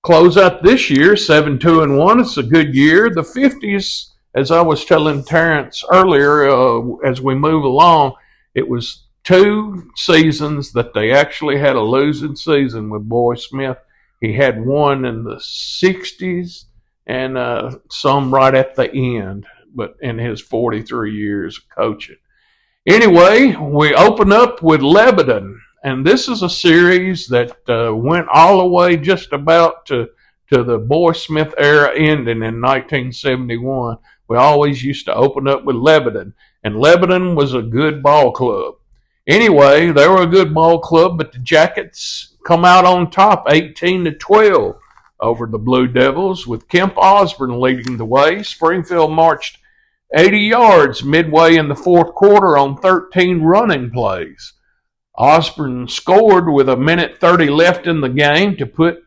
close out this year 7-2-1. It's a good year. The 50s, as I was telling Terrence earlier, as we move along, it was 2 seasons that they actually had a losing season with Boy Smith. He had one in the 60s and some right at the end, but in his 43 years of coaching. Anyway, we open up with Lebanon. And this is a series that went all the way just about to the Boy Smith era ending in 1971. We always used to open up with Lebanon, and Lebanon was a good ball club. Anyway, they were a good ball club, but the Jackets come out on top 18-12 over the Blue Devils, with Kemp Osborne leading the way. Springfield marched 80 yards midway in the fourth quarter on 13 running plays. Osborne scored with 1:30 left in the game to put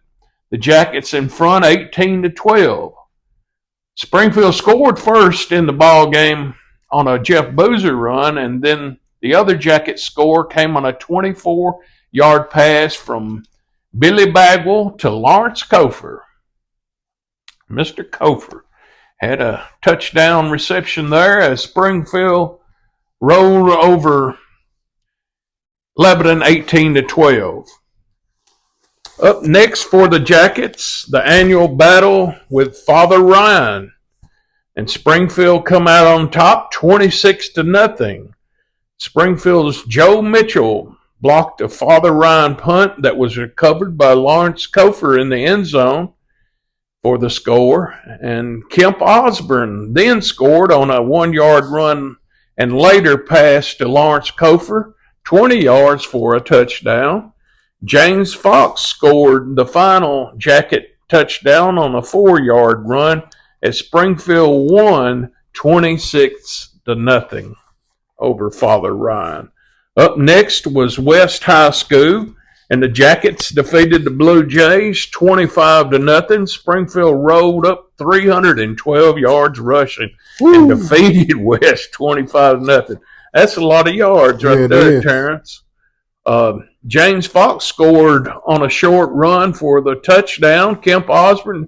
the Jackets in front 18-12. Springfield scored first in the ball game on a Jeff Boozer run, and then the other Jacket score came on a 24-yard pass from Billy Bagwell to Lawrence Kofer. Mr. Kofer had a touchdown reception there as Springfield rolled over Lebanon 18-12. Up next for the Jackets, the annual battle with Father Ryan. And Springfield come out on top 26-0. Springfield's Joe Mitchell blocked a Father Ryan punt that was recovered by Lawrence Kofer in the end zone for the score. And Kemp Osborne then scored on a 1-yard run and later passed to Lawrence Kofer 20 yards for a touchdown. James Fox scored the final Jacket touchdown on a 4-yard run as Springfield won 26-0 over Father Ryan. Up next was West High School, and the Jackets defeated the Blue Jays 25-0. Springfield rolled up 312 yards rushing and defeated West 25-0. That's a lot of yards right there, Terrence. James Fox scored on a short run for the touchdown. Kemp Osborne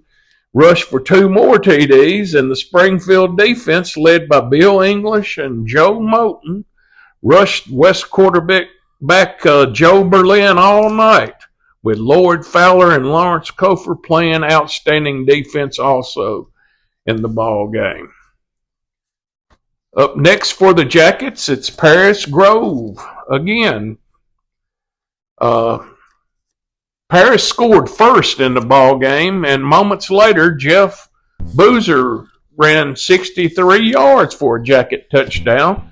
rushed for 2 more TDs, and the Springfield defense, led by Bill English and Joe Moten, rushed West quarterback Joe Berlin all night, with Lloyd Fowler and Lawrence Kofer playing outstanding defense also in the ball game. Up next for the Jackets, it's Paris Grove again. Paris scored first in the ball game, and moments later, Jeff Boozer ran 63 yards for a Jacket touchdown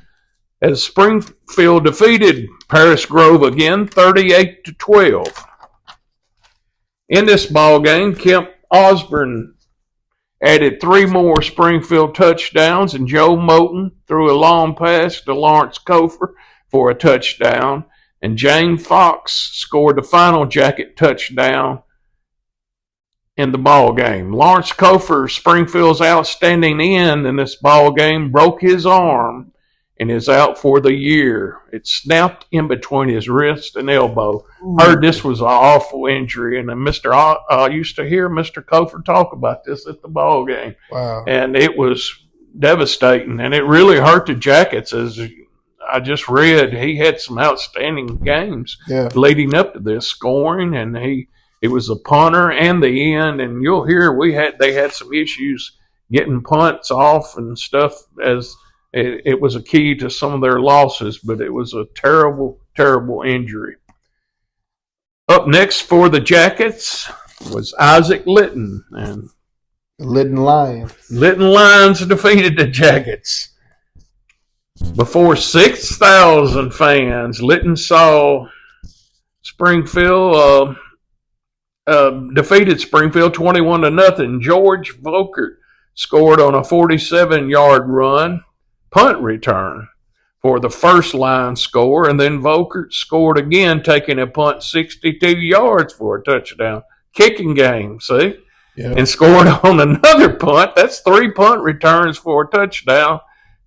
as Springfield defeated Paris Grove again, 38-12. In this ball game, Kemp Osborne added 3 more Springfield touchdowns, and Joe Moten threw a long pass to Lawrence Kofer for a touchdown, and James Fox scored the final Jacket touchdown in the ball game. Lawrence Kofer, Springfield's outstanding end in this ball game, broke his arm and is out for the year. It snapped in between his wrist and elbow. Heard this was an awful injury, and I used to hear Mr. Kofer talk about this at the ball game. Wow. And it was devastating, and it really hurt the Jackets. As I just read, he had some outstanding games leading up to this, scoring, and it was a punter and the end. And you'll hear they had some issues getting punts off and stuff, as it was a key to some of their losses, but it was a terrible, terrible injury. Up next for the Jackets was Isaac Litton, and Litton Lions. Litton Lions defeated the Jackets. Before 6,000 fans, Litton saw Springfield defeated Springfield 21-0. George Volkert scored on a 47-yard run punt return for the first line score, and then Volkert scored again, taking a punt 62 yards for a touchdown. Kicking game, see? Yeah. And scored on another punt. That's 3 punt returns for a touchdown.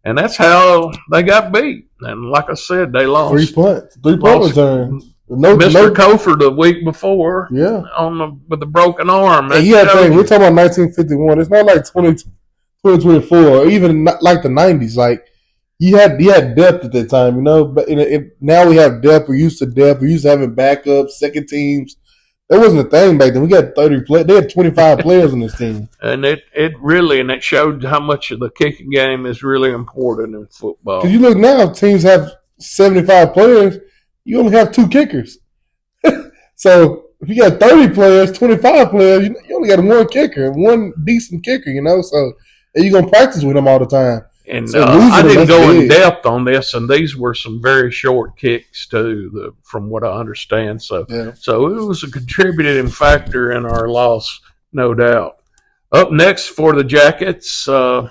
And that's how they got beat. And like I said, they lost 3 punts, 3 punt returns. Mr. Kofer the week before, with the broken arm. We're talking about 1951. It's not like 2024, or even not like the 90s. Like you had depth at that time, you know. But now we have depth. We're used to depth. We're used to having backups, second teams. That wasn't a thing back then. We got 30 players. They had 25 players on this team. And it showed how much of the kicking game is really important in football. Because you look now, teams have 75 players. You only have 2 kickers. So if you got 30 players, 25 players, you only got 1 kicker, 1 decent kicker, you know. So you're going to practice with them all the time. And so I didn't go in depth on this, and these were some very short kicks too, from what I understand. So it was a contributing factor in our loss, no doubt. Up next for the Jackets, we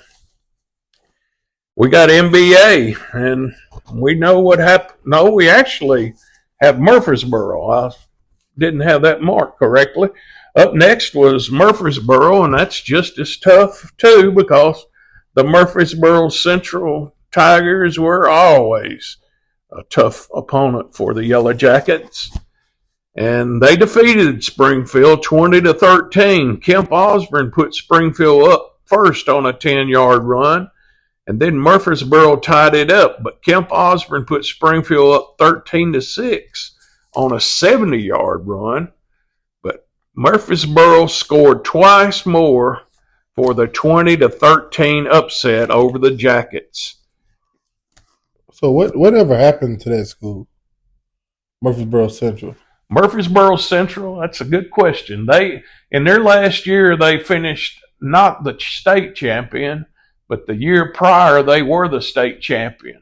got NBA, and we know what happened. No, we actually have Murfreesboro. I didn't have that marked correctly. Up next was Murfreesboro, and that's just as tough too, because the Murfreesboro Central Tigers were always a tough opponent for the Yellow Jackets. And they defeated Springfield 20-13. Kemp Osborne put Springfield up first on a 10-yard run, and then Murfreesboro tied it up. But Kemp Osborne put Springfield up 13-6 on a 70-yard run. But Murfreesboro scored twice more for the 20-13 upset over the Jackets. So whatever happened to that school, Murfreesboro Central? Murfreesboro Central, that's a good question. In their last year, they finished not the state champion, but the year prior, they were the state champion.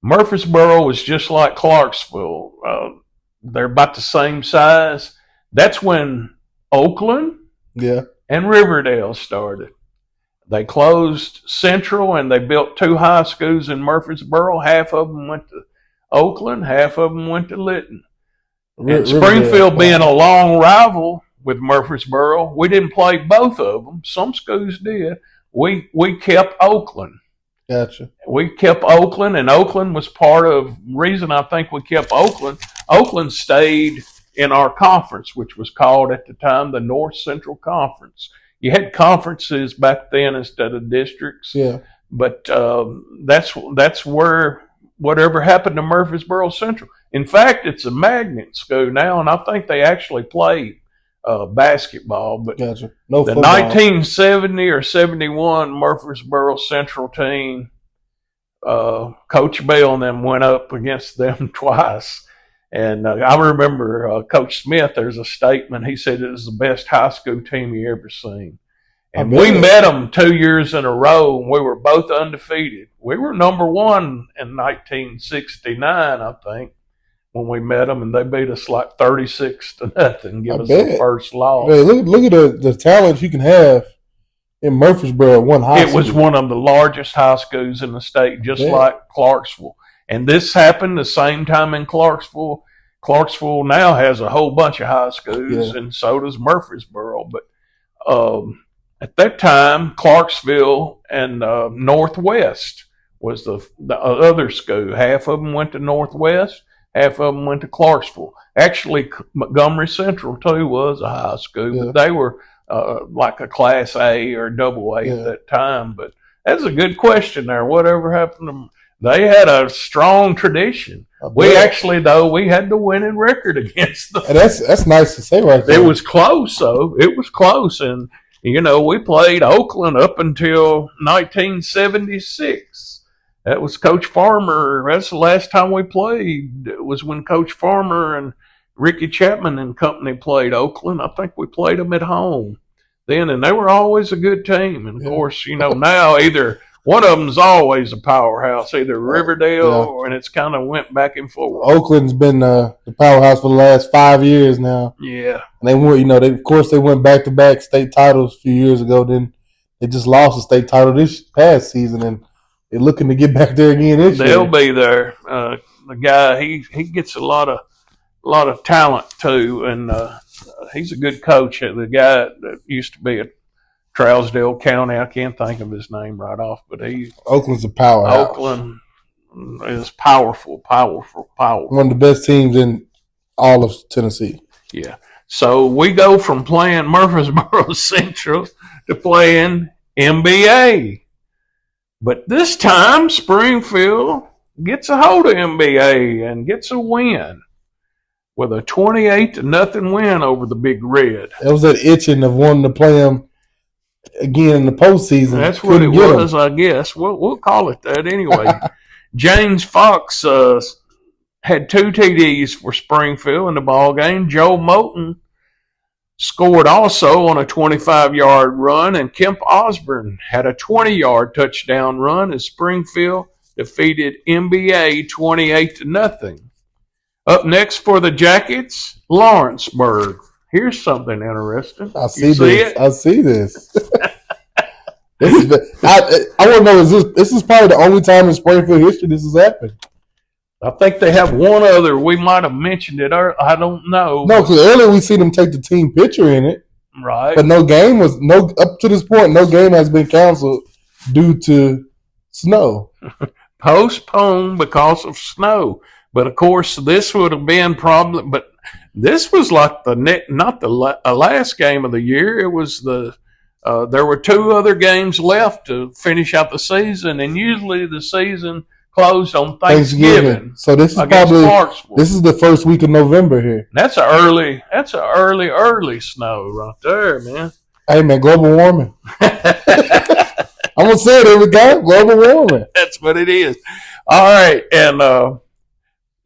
Murfreesboro was just like Clarksville. They're about the same size. That's when Oakland and Riverdale started. They closed Central and they built 2 high schools in Murfreesboro. Half of them went to Oakland, half of them went to Lytton. And Springfield being a long rival with Murfreesboro, we didn't play both of them. Some schools did. We kept Oakland. Gotcha. We kept Oakland, and Oakland was part of reason I think we kept Oakland. Oakland stayed in our conference, which was called at the time the North Central Conference. You had conferences back then instead of districts. Yeah. But that's where whatever happened to Murfreesboro Central. In fact, it's a magnet school now, and I think they actually play basketball. But gotcha. No the football. 1970 or 71 Murfreesboro Central team, Coach Bell and them went up against them twice. And I remember Coach Smith, there's a statement, he said it was the best high school team he ever seen. And we met them 2 years in a row, and we were both undefeated. We were number 1 in 1969, I think, when we met them, and they beat us like 36-0, give us the first loss. Hey, look at the talent you can have in Murfreesboro, one high school. It was one of the largest high schools in the state, just like Clarksville. And this happened the same time in Clarksville. Clarksville now has a whole bunch of high schools, and so does Murfreesboro. But at that time, Clarksville and Northwest was the other school. Half of them went to Northwest, half of them went to Clarksville. Actually, Montgomery Central, too, was a high school, but they were like a Class A or Double A at that time. But that's a good question there. Whatever happened to them? They had a strong tradition. We actually, though, we had the winning record against them. And that's nice to say right there. It was close, though. It was close. And, you know, we played Oakland up until 1976. That was Coach Farmer. That's the last time we played. It was when Coach Farmer and Ricky Chapman and company played Oakland. I think we played them at home then, and they were always a good team. And, of course, you know, now either – one of them's always a powerhouse, either Riverdale and it's kind of went back and forth. Oakland's been the powerhouse for the last 5 years now. Yeah. And they went, you know, they went back-to-back state titles a few years ago. Then they just lost a state title this past season, and they're looking to get back there again this year. They'll be there. The guy, he gets a lot of talent too, and he's a good coach. The guy that used to be at Trousdale County, I can't think of his name right off, but Oakland's a powerhouse. Oakland is powerful. One of the best teams in all of Tennessee. Yeah. So we go from playing Murfreesboro Central to playing MBA. But this time, Springfield gets a hold of MBA and gets a win with a 28-0 win over the Big Red. It was that itching of wanting to play them again in the postseason. That's what it was, I guess. We'll call it that anyway. James Fox had 2 TDs for Springfield in the ball game. Joe Moulton scored also on a 25-yard run, and Kemp Osborne had a 20-yard touchdown run as Springfield defeated MBA 28-0. Up next for the Jackets, Lawrenceburg. Here's something interesting. I see this. I want to know, this is probably the only time in Springfield history this has happened. I think they have one other. We might have mentioned it. I don't know. No, because earlier we seen them take the team picture in it. Right. But up to this point, no game has been canceled due to snow. Postponed because of snow. But of course, this would have been probably, but this was like not the last game of the year. It was there were 2 other games left to finish out the season, and usually the season closed on Thanksgiving. So this is the first week of November here. That's a early snow right there, man. Hey man, global warming. I'm gonna say it every time, global warming. That's what it is. All right, and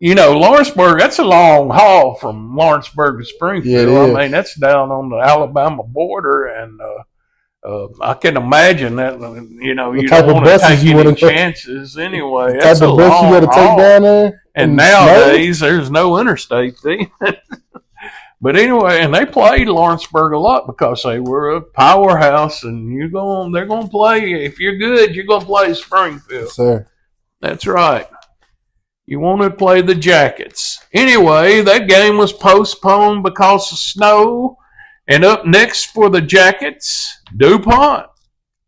you know, Lawrenceburg, that's a long haul from Lawrenceburg to Springfield. Yeah, I mean, that's down on the Alabama border, and I can imagine that, you know, you don't want to take any chances anyway. That's a long bus you got to take down there. And nowadays, there's no interstate. But anyway, and they played Lawrenceburg a lot because they were a powerhouse, and they're gonna play. If you're good, you're gonna play Springfield. Yes, sir. That's right. You want to play the Jackets. Anyway, that game was postponed because of snow. And up next for the Jackets, DuPont.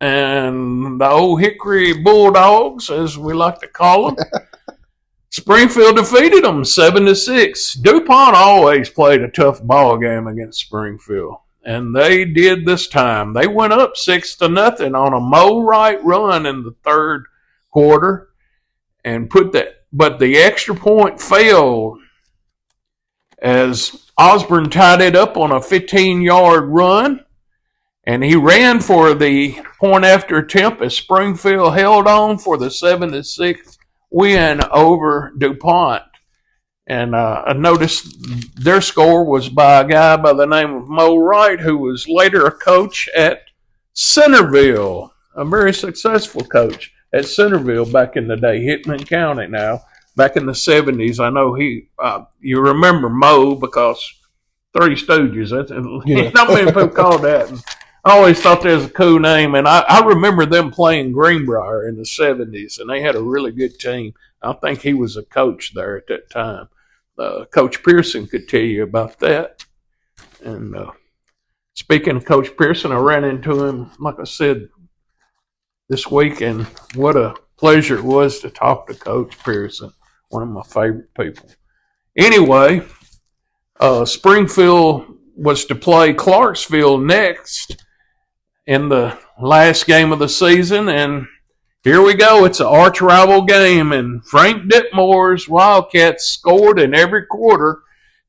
And the old Hickory Bulldogs, as we like to call them. Springfield defeated them 7-6. DuPont always played a tough ball game against Springfield. And they did this time. They went up 6-0 on a Mo Wright run in the third quarter. And but the extra point failed as Osborne tied it up on a 15-yard run, and he ran for the point after attempt as Springfield held on for the 7-6 win over DuPont. And I noticed their score was by a guy by the name of Mo Wright, who was later a coach at Centerville, a very successful coach at Centerville back in the day, Hickman County now. Back in the 70s, I know you remember Mo because Three Stooges. Not many people call that. And I always thought that was a cool name. And I remember them playing Greenbrier in the 70s, and they had a really good team. I think he was a coach there at that time. Coach Pearson could tell you about that. And speaking of Coach Pearson, I ran into him, like I said, this week, and what a pleasure it was to talk to Coach Pearson, one of my favorite people. Anyway, Springfield was to play Clarksville next in the last game of the season, and here we go. It's an arch rival game, and Frank Ditmore's Wildcats scored in every quarter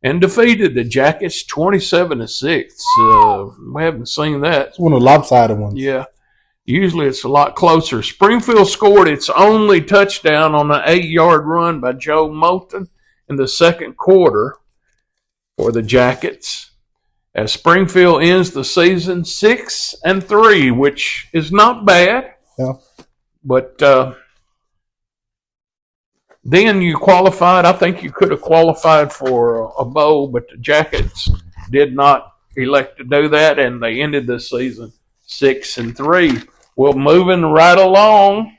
and defeated the Jackets 27-6. We haven't seen that. It's one of the lopsided ones. Yeah. Usually it's a lot closer. Springfield scored its only touchdown on an 8-yard run by Joe Moulton in the second quarter for the Jackets, as Springfield ends the season 6-3, which is not bad. Yeah. But then you qualified. I think you could have qualified for a bowl, but the Jackets did not elect to do that, and they ended the season 6-3. Well, moving right along.